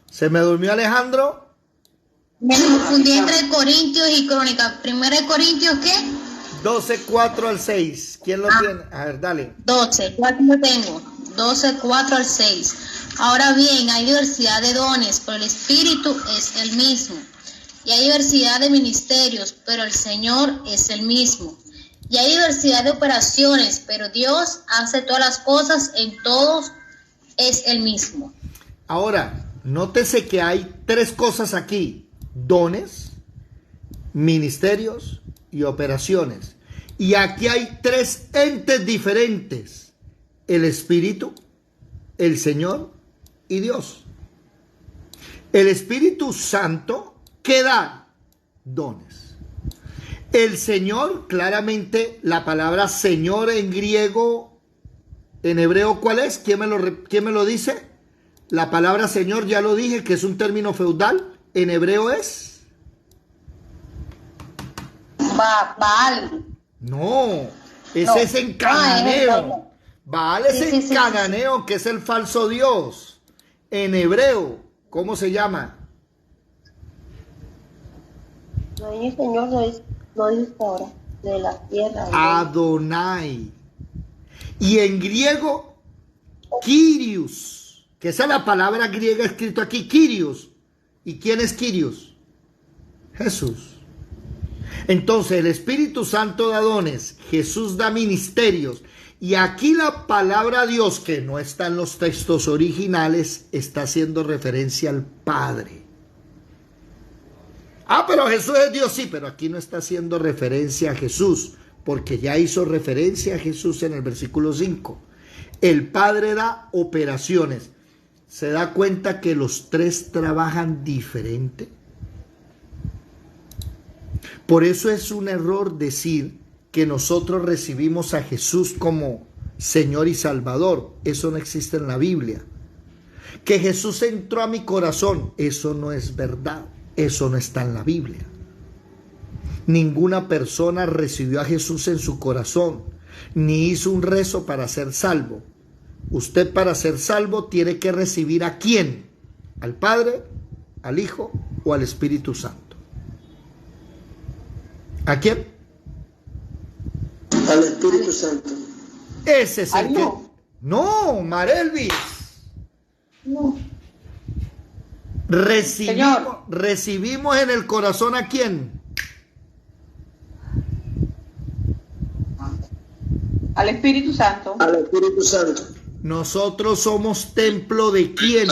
¿Se me durmió Alejandro? Me confundí entre Corintios y Crónicas. ¿Primero de Corintios qué? 12, 4 al 6. ¿Quién lo tiene? A ver, dale. 12, ¿cuál lo tengo? 12, 4 al 6. Ahora bien, hay diversidad de dones, pero el Espíritu es el mismo. Y hay diversidad de ministerios, pero el Señor es el mismo. Y hay diversidad de operaciones, pero Dios hace todas las cosas, en todos es el mismo. Ahora, nótese que hay tres cosas aquí: dones, ministerios y operaciones. Y aquí hay tres entes diferentes: el Espíritu, el Señor y Dios. El Espíritu Santo, ¿qué da? Dones. El Señor, claramente, la palabra Señor en griego, en hebreo, ¿cuál es? ¿Quién me lo dice? La palabra Señor, ya lo dije, que es un término feudal. En hebreo es... Baal. No, ese es en cananeo. Baal es en Sí. cananeo, que es el falso Dios. En hebreo, ¿cómo se llama? No dice Señor, no dice ahora, de la tierra. Adonai. Y en griego, Kyrios, que esa es la palabra griega escrito aquí, Kyrios. ¿Y quién es Kyrios? Jesús. Entonces el Espíritu Santo da dones, Jesús da ministerios, y aquí la palabra Dios, que no está en los textos originales, está haciendo referencia al Padre. Ah, pero Jesús es Dios, sí, pero aquí no está haciendo referencia a Jesús, porque ya hizo referencia a Jesús en el versículo 5. El Padre da operaciones. ¿Se da cuenta que los tres trabajan diferente? Por eso es un error decir que nosotros recibimos a Jesús como Señor y Salvador. Eso no existe en la Biblia. Que Jesús entró a mi corazón, eso no es verdad. Eso no está en la Biblia. Ninguna persona recibió a Jesús en su corazón, ni hizo un rezo para ser salvo. Usted, para ser salvo, tiene que recibir ¿a quién? ¿Al Padre, al Hijo o al Espíritu Santo? ¿A quién? Al Espíritu Santo. Ese es el Ay, que... no. No, Marelvis. No. Señor. Recibimos en el corazón ¿a quién? Al Espíritu Santo. Al Espíritu Santo. Nosotros somos templo ¿de quién?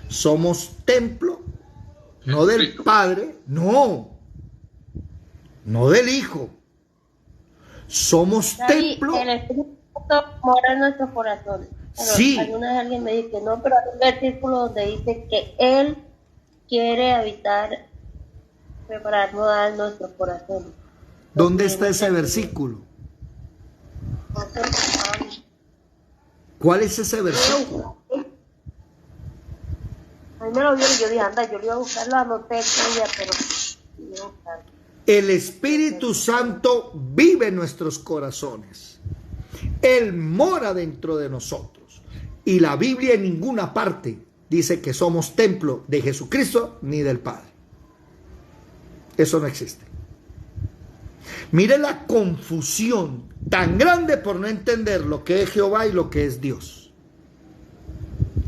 Somos templo, no del Padre, no del Hijo. Somos templo. El Espíritu Santo mora en nuestros corazones. Pero Sí. alguna vez alguien me dice, no, pero hay un versículo donde dice que Él quiere habitar, preparar morar en nuestros corazones. ¿Dónde está ese versículo? ¿Cuál es ese versículo? A mí me lo vieron y yo dije, anda, yo lo iba a buscar, lo anoté ese día, pero no iba a buscar. El Espíritu Santo vive en nuestros corazones. Él mora dentro de nosotros. Y la Biblia en ninguna parte dice que somos templo de Jesucristo ni del Padre. Eso no existe. Mire la confusión tan grande por no entender lo que es Jehová y lo que es Dios.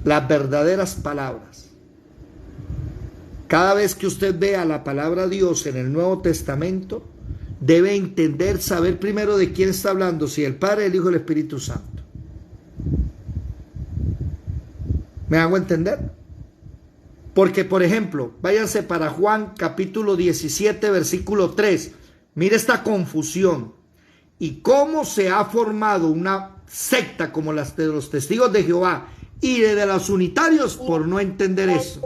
Las verdaderas palabras. Cada vez que usted vea la palabra Dios en el Nuevo Testamento, debe entender, saber primero de quién está hablando, si el Padre, el Hijo y el Espíritu Santo. ¿Me hago entender? Porque, por ejemplo, váyanse para Juan capítulo 17, versículo 3. Mire esta confusión. Y cómo se ha formado una secta como las de los testigos de Jehová y de los unitarios por no entender eso.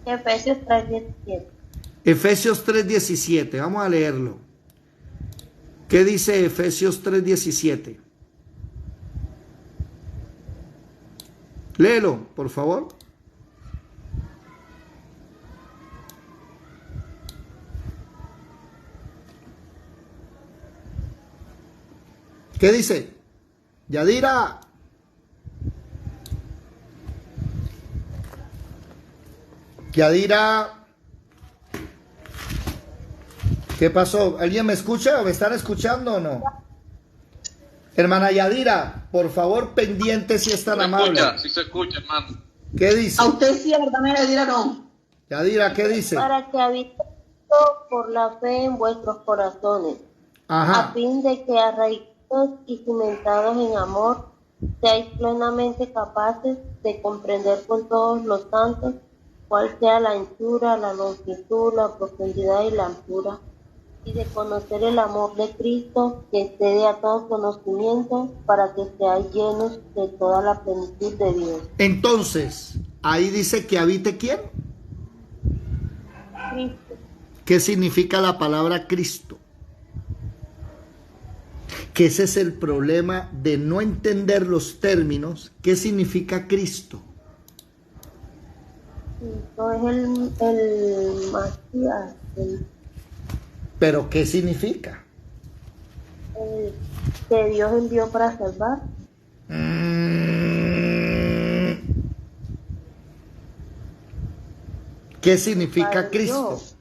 Efesios 3:17. Efesios 3:17, vamos a leerlo. ¿Qué dice Efesios 3:17? Léelo, por favor. ¿Qué dice? Yadira. Yadira. ¿Qué pasó? ¿Alguien me escucha o me están escuchando o no? Hermana Yadira, por favor, pendiente si es tan amable. Sí se escucha, hermano. ¿Qué dice? A usted sí, ¿verdad? Me dirá no. Yadira, ¿qué dice? Para que habite por la fe en vuestros corazones, Ajá. a fin de que arraigados y cimentados en amor, seáis plenamente capaces de comprender con todos los santos cuál sea la anchura, la longitud, la profundidad y la altura, y de conocer el amor de Cristo, que excede a todo conocimiento, para que seáis llenos de toda la plenitud de Dios. Entonces, ahí dice que habite ¿quién? Cristo. ¿Qué significa la palabra Cristo? Que ese es el problema de no entender los términos. ¿Qué significa Cristo? Cristo es el Mesías, ¿Pero qué significa? el que Dios envió para salvar. ¿Qué significa Para Cristo? Dios.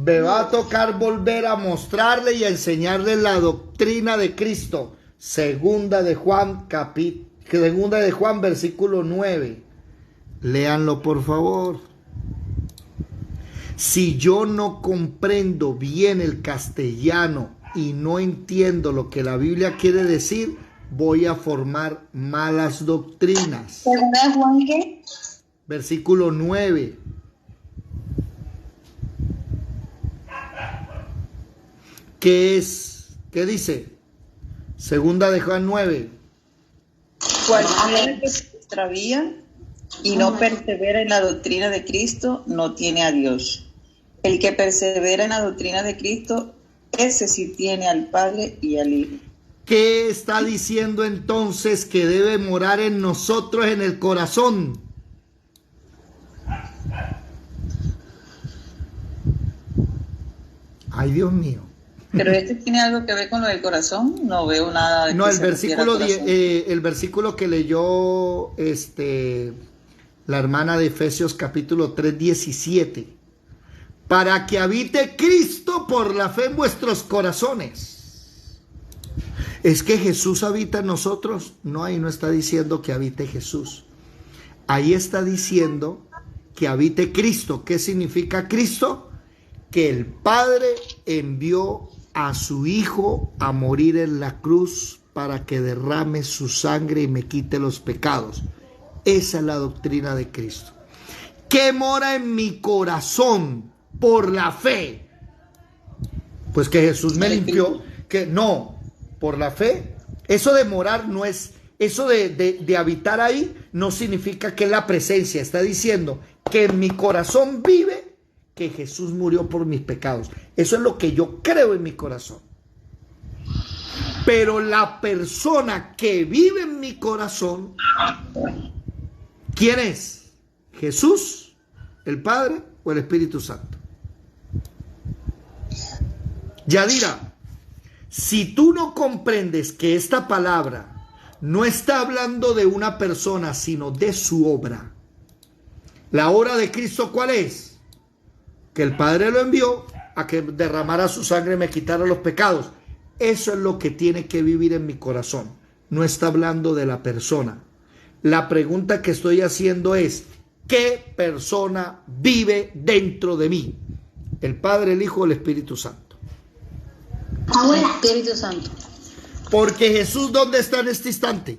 Me va a tocar volver a mostrarle y a enseñarle la doctrina de Cristo. Segunda de Juan, versículo 9. Léanlo, por favor. Si yo no comprendo bien el castellano y no entiendo lo que la Biblia quiere decir, voy a formar malas doctrinas. ¿Segunda de Juan qué? Versículo 9. ¿Qué es? ¿Qué dice? Segunda de Juan 9. Cualquiera que se extravía y no persevera en la doctrina de Cristo no tiene a Dios. El que persevera en la doctrina de Cristo, ese sí tiene al Padre y al Hijo. ¿Qué está diciendo entonces que debe morar en nosotros en el corazón? Ay, Dios mío. Pero este tiene algo que ver con lo del corazón. No veo nada de No, que el se refiera al versículo, corazón. el versículo que leyó la hermana de Efesios capítulo 3, 17. Para que habite Cristo por la fe en vuestros corazones. ¿Es que Jesús habita en nosotros? No, ahí no está diciendo que habite Jesús. Ahí está diciendo que habite Cristo. ¿Qué significa Cristo? Que el Padre envió a su Hijo a morir en la cruz para que derrame su sangre y me quite los pecados. Esa es la doctrina de Cristo. ¿Qué mora en mi corazón por la fe? Pues que Jesús me limpió. Que no, por la fe. Eso de morar no es, eso de habitar ahí no significa que es la presencia. Está diciendo que en mi corazón vive que Jesús murió por mis pecados. Eso es lo que yo creo en mi corazón. Pero la persona que vive en mi corazón, ¿quién es? ¿Jesús, el Padre o el Espíritu Santo? Yadira, si tú no comprendes que esta palabra no está hablando de una persona, sino de su obra. ¿La obra de Cristo cuál es? Que el Padre lo envió a que derramara su sangre y me quitara los pecados. Eso es lo que tiene que vivir en mi corazón. No está hablando de la persona. La pregunta que estoy haciendo es, ¿qué persona vive dentro de mí? ¿El Padre, el Hijo o el Espíritu Santo? El Espíritu Santo. Porque Jesús, ¿dónde está en este instante?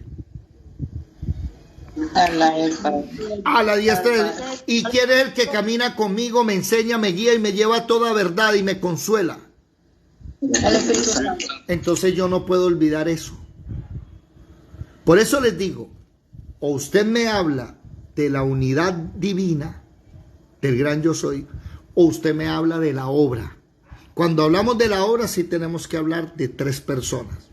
A la diestra de... ¿Y quién es el que camina conmigo, me enseña, me guía y me lleva a toda verdad y me consuela? El Espíritu Santo. Entonces yo no puedo olvidar eso. Por eso les digo, o usted me habla de la unidad divina, del gran yo soy, o usted me habla de la obra. Cuando hablamos de la obra sí tenemos que hablar de tres personas.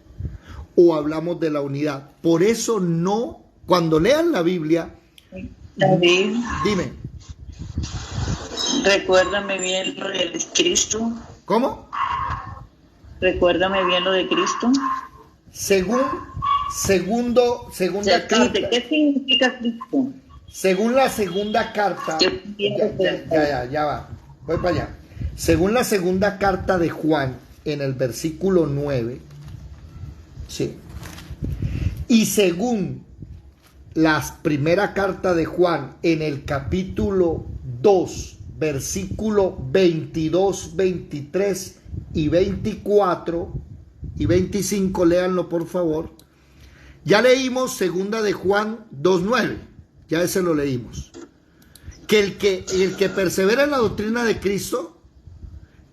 O hablamos de la unidad. Por eso no, cuando lean la Biblia, David, dime. recuérdame bien lo de Cristo. ¿Cómo? Recuérdame bien lo de Cristo. Segunda carta. ¿Qué significa Cristo? Según la segunda carta, ya va, voy para allá. Según la segunda carta de Juan, en el versículo 9, sí, y según la primera carta de Juan, en el capítulo 2, versículo 22, 23 y 24 y 25, léanlo por favor. Ya leímos segunda de Juan 2:9, ya ese lo leímos. Que el que persevera en la doctrina de Cristo,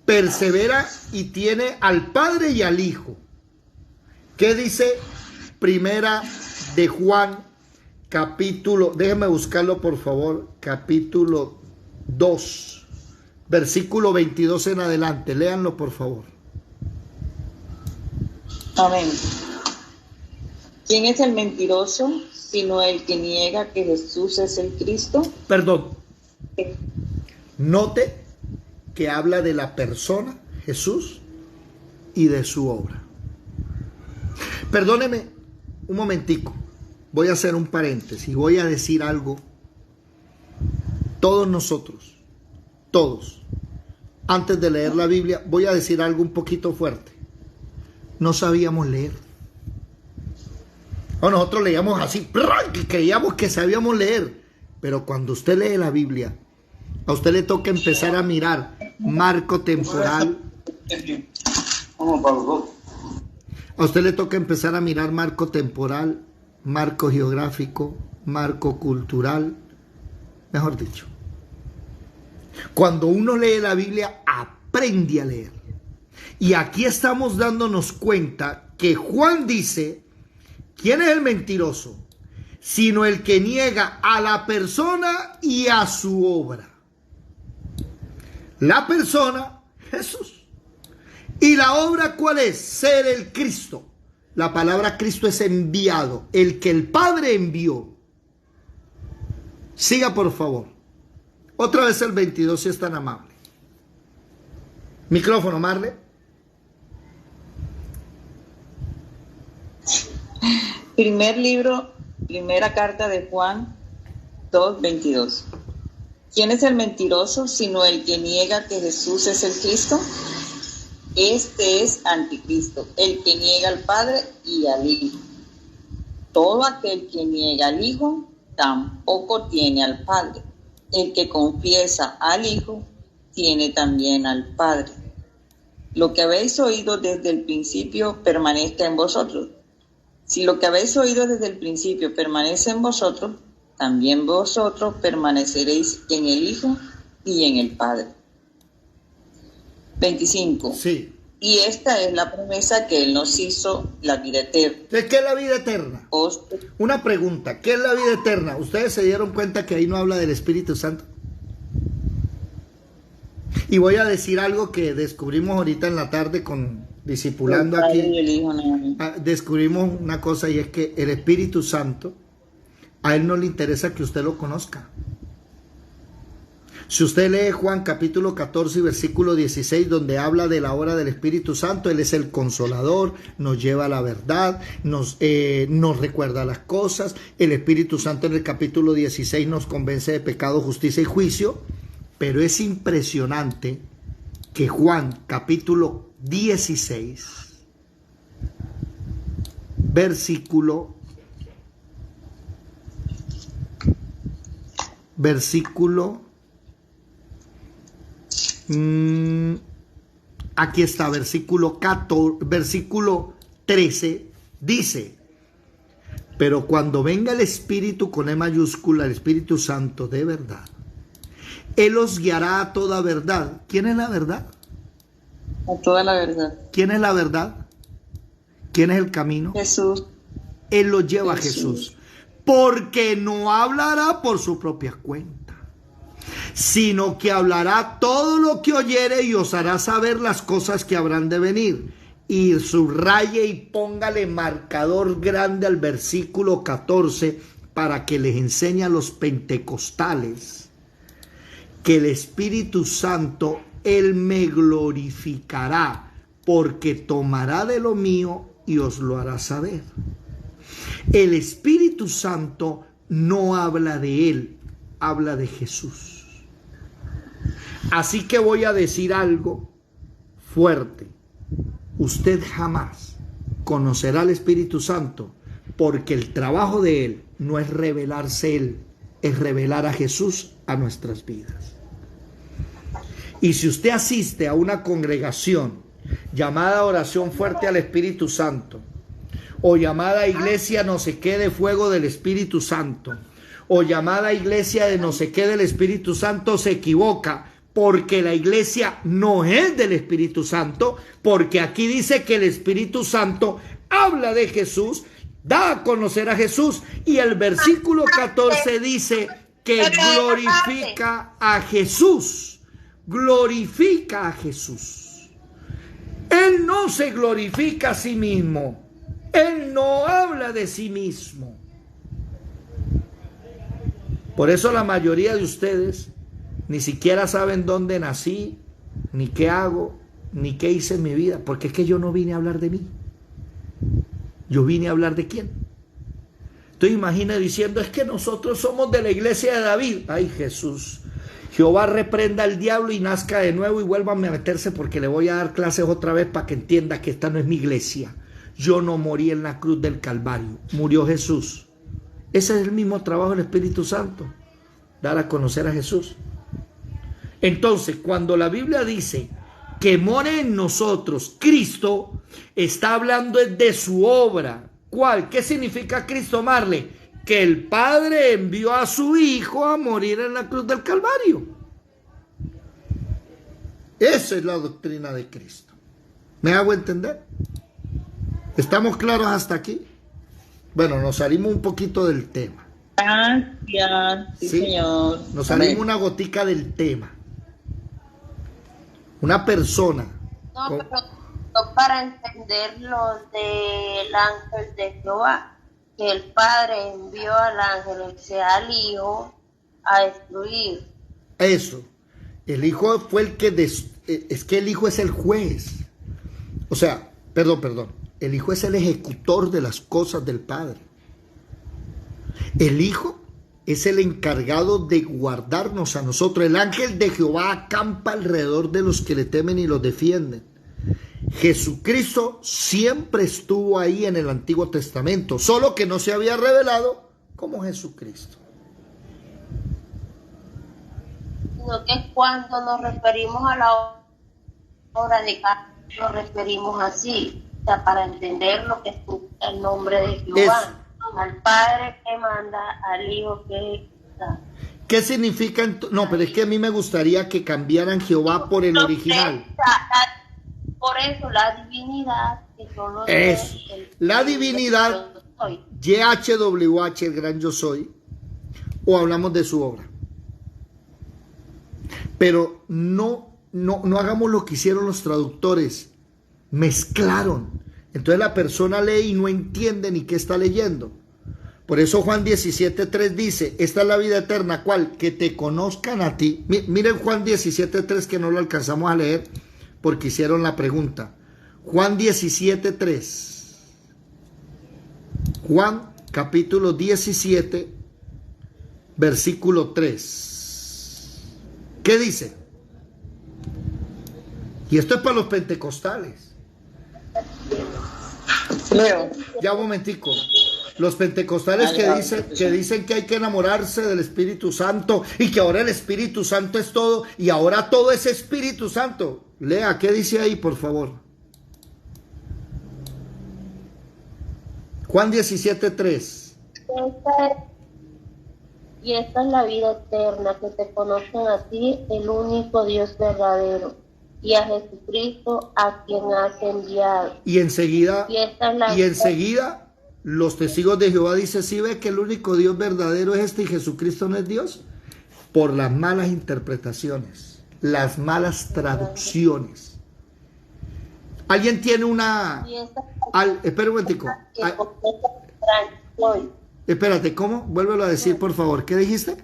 persevera y tiene al Padre y al Hijo. ¿Qué dice primera de Juan, capítulo, déjame buscarlo por favor, capítulo 2, versículo 22 en adelante, léanlo por favor. Amén. ¿Quién es el mentiroso sino el que niega que Jesús es el Cristo? Perdón. Note que habla de la persona, Jesús, y de su obra. Perdóneme un momentico. Voy a hacer un paréntesis. Voy a decir algo. Todos nosotros, todos, antes de leer la Biblia, voy a decir algo un poquito fuerte. No sabíamos leer. O nosotros leíamos así, que creíamos que sabíamos leer. Pero cuando usted lee la Biblia, a usted le toca empezar a mirar marco temporal. A usted le toca empezar a mirar marco temporal, marco geográfico, marco cultural, mejor dicho. Cuando uno lee la Biblia, aprende a leer. Y aquí estamos dándonos cuenta que Juan dice, ¿quién es el mentiroso? Sino el que niega a la persona y a su obra. La persona, Jesús. ¿Y la obra cuál es? Ser el Cristo. La palabra Cristo es enviado, el que el Padre envió. Siga, por favor. Otra vez el 22, si es tan amable. Micrófono, Marle. Primera carta de Juan 2:22. ¿Quién es el mentiroso sino el que niega que Jesús es el Cristo? Este es anticristo, el que niega al Padre y al Hijo. Todo aquel que niega al Hijo tampoco tiene al Padre. El que confiesa al Hijo tiene también al Padre. Lo que habéis oído desde el principio permanezca en vosotros. Si lo que habéis oído desde el principio permanece en vosotros, también vosotros permaneceréis en el Hijo y en el Padre. 25. Sí. Y esta es la promesa que Él nos hizo, la vida eterna. ¿Qué es la vida eterna? Una pregunta, ¿qué es la vida eterna? ¿Ustedes se dieron cuenta que ahí no habla del Espíritu Santo? Y voy a decir algo que descubrimos ahorita en la tarde con discipulando aquí. Descubrimos una cosa, y es que el Espíritu Santo, a Él no le interesa que usted lo conozca. Si usted lee Juan capítulo 14 y versículo 16, donde habla de la obra del Espíritu Santo, Él es el consolador, nos lleva a la verdad, nos recuerda las cosas. El Espíritu Santo en el capítulo 16 nos convence de pecado, justicia y juicio. Pero es impresionante que Juan capítulo 16, versículo aquí está, versículo 13, dice: pero cuando venga el Espíritu con E mayúscula, el Espíritu Santo de verdad, Él os guiará a toda verdad. ¿Quién es la verdad? A toda la verdad. ¿Quién es la verdad? ¿Quién es el camino? Jesús. Él lo lleva a Jesús. Porque no hablará por su propia cuenta, sino que hablará todo lo que oyere y os hará saber las cosas que habrán de venir. Y subraye y póngale marcador grande al versículo 14 para que les enseñe a los pentecostales que el Espíritu Santo, Él me glorificará, porque tomará de lo mío y os lo hará saber. El Espíritu Santo no habla de Él, habla de Jesús. Así que voy a decir algo fuerte. Usted jamás conocerá al Espíritu Santo, porque el trabajo de Él no es revelarse Él, es revelar a Jesús a nuestras vidas. Y si usted asiste a una congregación llamada oración fuerte al Espíritu Santo, o llamada iglesia no sé qué de fuego del Espíritu Santo, o llamada iglesia de no sé qué del Espíritu Santo, se equivoca, porque la iglesia no es del Espíritu Santo, porque aquí dice que el Espíritu Santo habla de Jesús, da a conocer a Jesús, y el versículo 14 dice que glorifica a Jesús. Glorifica a Jesús. Él no se glorifica a sí mismo. Él no habla de sí mismo. Por eso la mayoría de ustedes ni siquiera saben dónde nací, ni qué hago, ni qué hice en mi vida, porque es que yo no vine a hablar de mí. Yo vine a hablar de quién. Entonces imagina diciendo, es que nosotros somos de la iglesia de David. Ay, Jesús. Jehová reprenda al diablo y nazca de nuevo y vuélvame a meterse, porque le voy a dar clases otra vez para que entienda que esta no es mi iglesia. Yo no morí en la cruz del Calvario, murió Jesús. Ese es el mismo trabajo del Espíritu Santo, dar a conocer a Jesús. Entonces, cuando la Biblia dice que more en nosotros Cristo, está hablando de su obra. ¿Cuál? ¿Qué significa Cristo, Marle? Que el Padre envió a su Hijo a morir en la cruz del Calvario. Esa es la doctrina de Cristo. ¿Me hago entender? ¿Estamos claros hasta aquí? Bueno, nos salimos un poquito del tema. Gracias, sí, señor. Nos Amén. salimos una gotica del tema. Una persona. No, pero no para entender lo del ángel de Jehová, que el Padre envió al ángel, o sea, al Hijo, a destruir. Eso. El Hijo fue el que... Es que el Hijo es el juez. O sea, perdón. El Hijo es el ejecutor de las cosas del Padre. El Hijo es el encargado de guardarnos a nosotros. El ángel de Jehová acampa alrededor de los que le temen y los defienden. Jesucristo siempre estuvo ahí en el Antiguo Testamento, solo que no se había revelado como Jesucristo. Sino que cuando nos referimos a la obra de Cristo, nos referimos así, o sea, para entender lo que es el nombre de Jehová. Al Padre que manda, al Hijo que da. ¿Qué significa? No, pero es que a mí me gustaría que cambiaran Jehová por el original. Por eso la divinidad, que son los Eso. La divinidad, yo soy. YHWH, el gran yo soy, o hablamos de su obra. Pero no hagamos lo que hicieron los traductores. Mezclaron. Entonces la persona lee y no entiende ni qué está leyendo. Por eso Juan 17:3 dice, esta es la vida eterna, ¿cuál? Que te conozcan a ti. Miren Juan 17:3, que no lo alcanzamos a leer porque hicieron la pregunta. Juan 17:3. Juan capítulo 17, versículo 3. ¿Qué dice? Y esto es para los pentecostales. Leo. Ya un momentico. Los pentecostales que dicen que hay que enamorarse del Espíritu Santo y que ahora el Espíritu Santo es todo y ahora todo es Espíritu Santo. Lea, ¿qué dice ahí, por favor? Juan 17:3. Y esta es la vida eterna, que te conozcan a ti, el único Dios verdadero, y a Jesucristo, a quien has enviado. Y enseguida, Y esta es la enseguida los testigos de Jehová dicen, ¿sí ve que el único Dios verdadero es este y Jesucristo no es Dios? Por las malas interpretaciones, las malas traducciones. ¿Alguien tiene una... espera un momentico. Espérate, ¿cómo? Vuélvelo a decir, por favor. ¿Qué dijiste?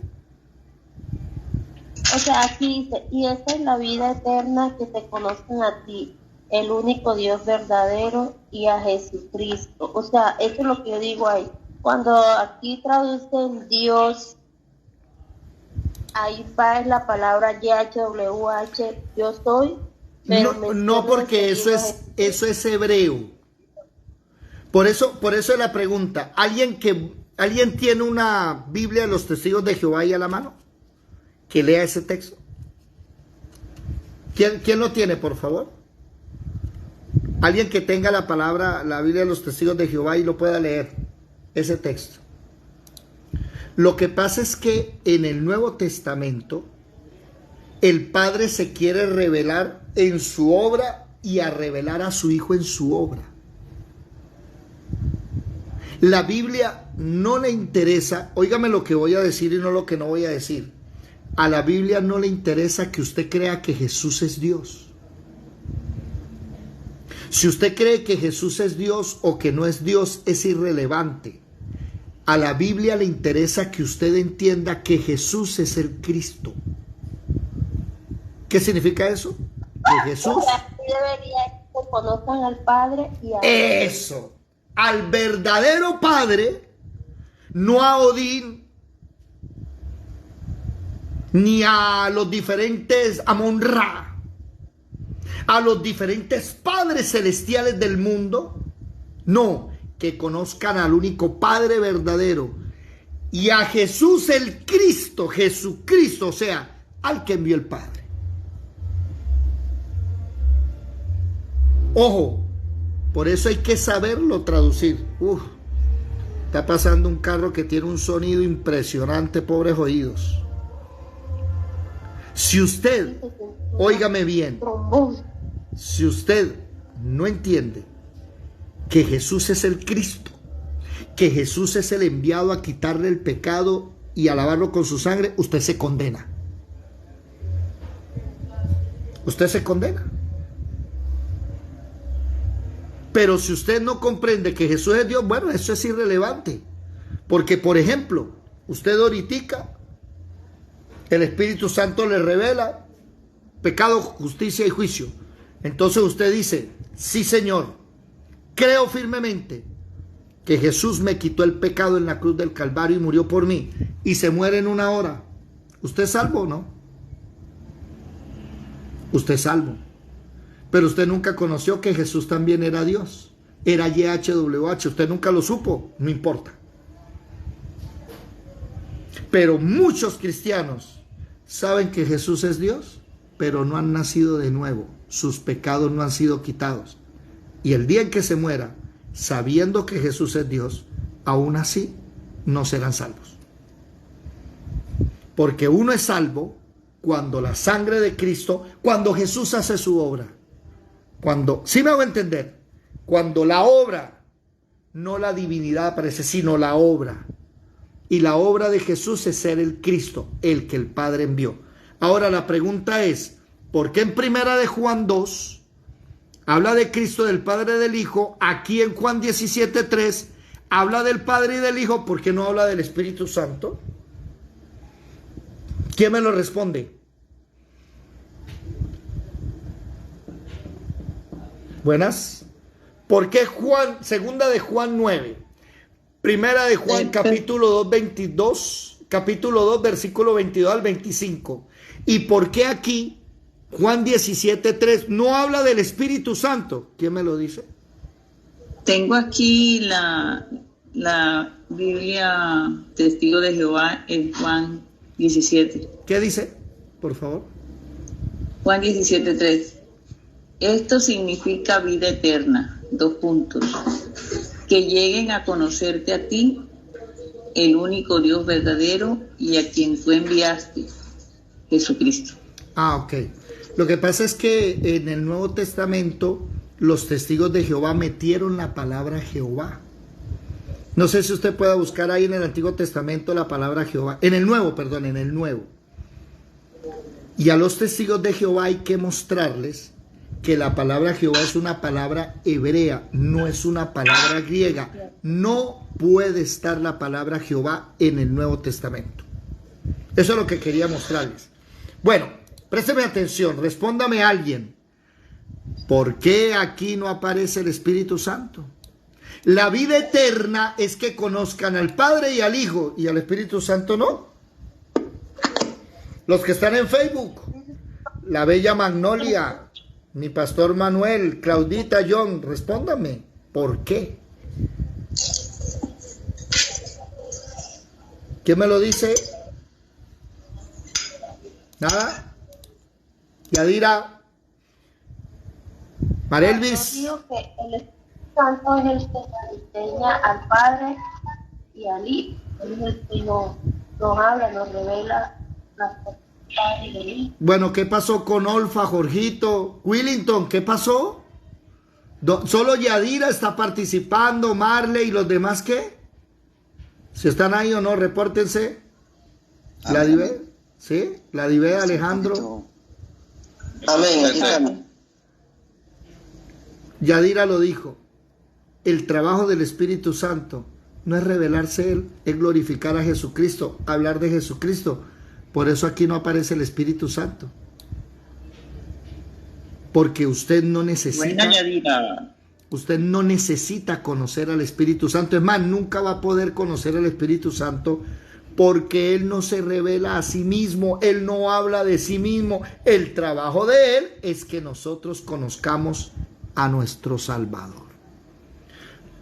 O sea, aquí dice, y esta es la vida eterna, que te conozcan a ti, el único Dios verdadero, y a Jesucristo. O sea, eso es lo que yo digo ahí. Cuando aquí traducen Dios, ahí va la palabra YHWH, yo soy. No, porque eso es hebreo. Por eso es la pregunta. ¿Alguien tiene una Biblia de los testigos de Jehová ahí a la mano? Que lea ese texto. ¿Quién lo tiene, por favor? Alguien que tenga la Biblia de los testigos de Jehová y lo pueda leer, ese texto. Lo que pasa es que en el Nuevo Testamento, el Padre se quiere revelar en su obra y a revelar a su Hijo en su obra. La Biblia no le interesa, óigame lo que voy a decir y no lo que no voy a decir. A la Biblia no le interesa que usted crea que Jesús es Dios. Si usted cree que Jesús es Dios o que no es Dios, es irrelevante. A la Biblia le interesa que usted entienda que Jesús es el Cristo. ¿Qué significa eso? Que Jesús... debería que conozcan al Padre y a... Eso. Al verdadero Padre, no a Odín, ni a los diferentes Amon-Ra, a los diferentes padres celestiales del mundo. No, que conozcan al único Padre verdadero y a Jesús el Cristo, Jesucristo, o sea, al que envió el Padre. Ojo, por eso hay que saberlo traducir. Está pasando un carro que tiene un sonido impresionante, pobres oídos. Si usted, óigame bien, si usted no entiende que Jesús es el Cristo, que Jesús es el enviado a quitarle el pecado y a lavarlo con su sangre, usted se condena. Usted se condena. Pero si usted no comprende que Jesús es Dios, bueno, eso es irrelevante. Porque, por ejemplo, usted ahoritica, el Espíritu Santo le revela pecado, justicia y juicio. Entonces usted dice, sí, Señor, creo firmemente que Jesús me quitó el pecado en la cruz del Calvario y murió por mí, y se muere en 1 hora. ¿Usted es salvo o no? Usted es salvo. Pero usted nunca conoció que Jesús también era Dios. Era YHWH. Usted nunca lo supo. No importa. Pero muchos cristianos saben que Jesús es Dios, pero no han nacido de nuevo. Sus pecados no han sido quitados. Y el día en que se muera, sabiendo que Jesús es Dios, aún así no serán salvos. Porque uno es salvo cuando la sangre de Cristo, cuando Jesús hace su obra. Cuando, sí me hago entender, cuando la obra, no la divinidad aparece, sino la obra. Y la obra de Jesús es ser el Cristo, el que el Padre envió. Ahora la pregunta es, ¿por qué en 1 de Juan 2 habla de Cristo, del Padre y del Hijo? Aquí en Juan 17:3 habla del Padre y del Hijo, ¿por qué no habla del Espíritu Santo? ¿Quién me lo responde? Buenas. ¿Por qué Juan, 2 de Juan 9, 1 de Juan capítulo 2, 22, capítulo 2, versículo 22 al 25? ¿Y por qué aquí Juan 17:3 no habla del Espíritu Santo? ¿Quién me lo dice? Tengo aquí la Biblia Testigo de Jehová en Juan 17. ¿Qué dice? Por favor. Juan 17:3. Esto significa vida eterna. 2 puntos. Que lleguen a conocerte a ti, el único Dios verdadero, y a quien tú enviaste, Jesucristo. Ah, ok. Lo que pasa es que en el Nuevo Testamento los testigos de Jehová metieron la palabra Jehová. No sé si usted pueda buscar ahí en el Antiguo Testamento la palabra Jehová. En el Nuevo, perdón, en el Nuevo. Y a los testigos de Jehová hay que mostrarles que la palabra Jehová es una palabra hebrea, no es una palabra griega. No puede estar la palabra Jehová en el Nuevo Testamento. Eso es lo que quería mostrarles. Bueno, présteme atención, respóndame alguien. ¿Por qué aquí no aparece el Espíritu Santo? La vida eterna es que conozcan al Padre y al Hijo, y al Espíritu Santo no. Los que están en Facebook, la bella Magnolia, mi pastor Manuel, Claudita, John, respóndame, ¿por qué? ¿Quién me lo dice? ¿Nada? Yadira, Marelvis. Yo digo que el Espíritu Santo es el que enseña al Padre y al Hijo. Él es el que nos habla, nos revela las cosas del Padre y del Hijo. Bueno, ¿qué pasó con Olfa, Jorgito, Willington? ¿Qué pasó? Solo Yadira está participando, Marley y los demás, ¿qué? Si están ahí o no, repórtense. La Dive, ¿sí? La Dive, Alejandro. Amén, aquí estamos. Yadira lo dijo. El trabajo del Espíritu Santo no es revelarse Él, es glorificar a Jesucristo, hablar de Jesucristo. Por eso aquí no aparece el Espíritu Santo. Porque usted no necesita, usted no necesita conocer al Espíritu Santo. Es más, nunca va a poder conocer al Espíritu Santo porque Él no se revela a sí mismo, Él no habla de sí mismo. El trabajo de Él es que nosotros conozcamos a nuestro Salvador.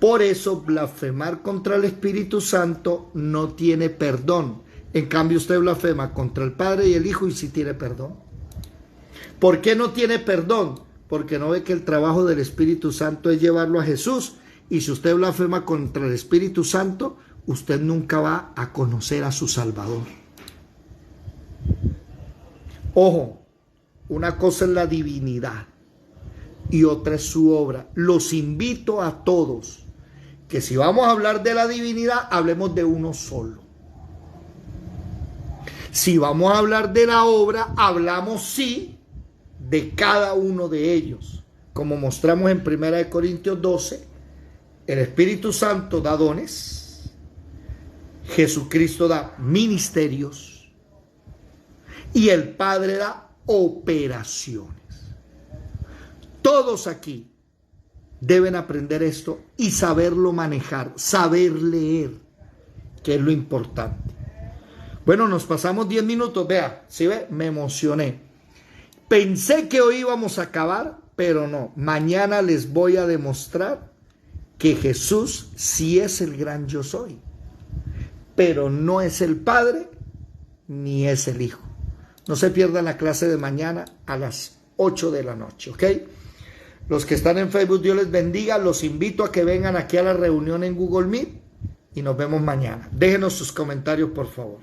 Por eso blasfemar contra el Espíritu Santo no tiene perdón. En cambio usted blasfema contra el Padre y el Hijo y sí tiene perdón. ¿Por qué no tiene perdón? Porque no ve que el trabajo del Espíritu Santo es llevarlo a Jesús. Y si usted blasfema contra el Espíritu Santo, usted nunca va a conocer a su Salvador. Ojo, una cosa es la divinidad y otra es su obra. Los invito a todos que si vamos a hablar de la divinidad, hablemos de uno solo. Si vamos a hablar de la obra, hablamos sí de cada uno de ellos. Como mostramos en 1 Corintios 12, el Espíritu Santo da dones, Jesucristo da ministerios y el Padre da operaciones. Todos aquí deben aprender esto y saberlo manejar, saber leer, que es lo importante. Bueno, nos pasamos 10 minutos, vea, ¿sí ve? Me emocioné. Pensé que hoy íbamos a acabar, pero no. Mañana les voy a demostrar que Jesús sí es el gran yo soy, pero no es el Padre ni es el Hijo. No se pierdan la clase de mañana a las 8 de la noche, ¿ok? Los que están en Facebook, Dios les bendiga. Los invito a que vengan aquí a la reunión en Google Meet y nos vemos mañana. Déjenos sus comentarios, por favor.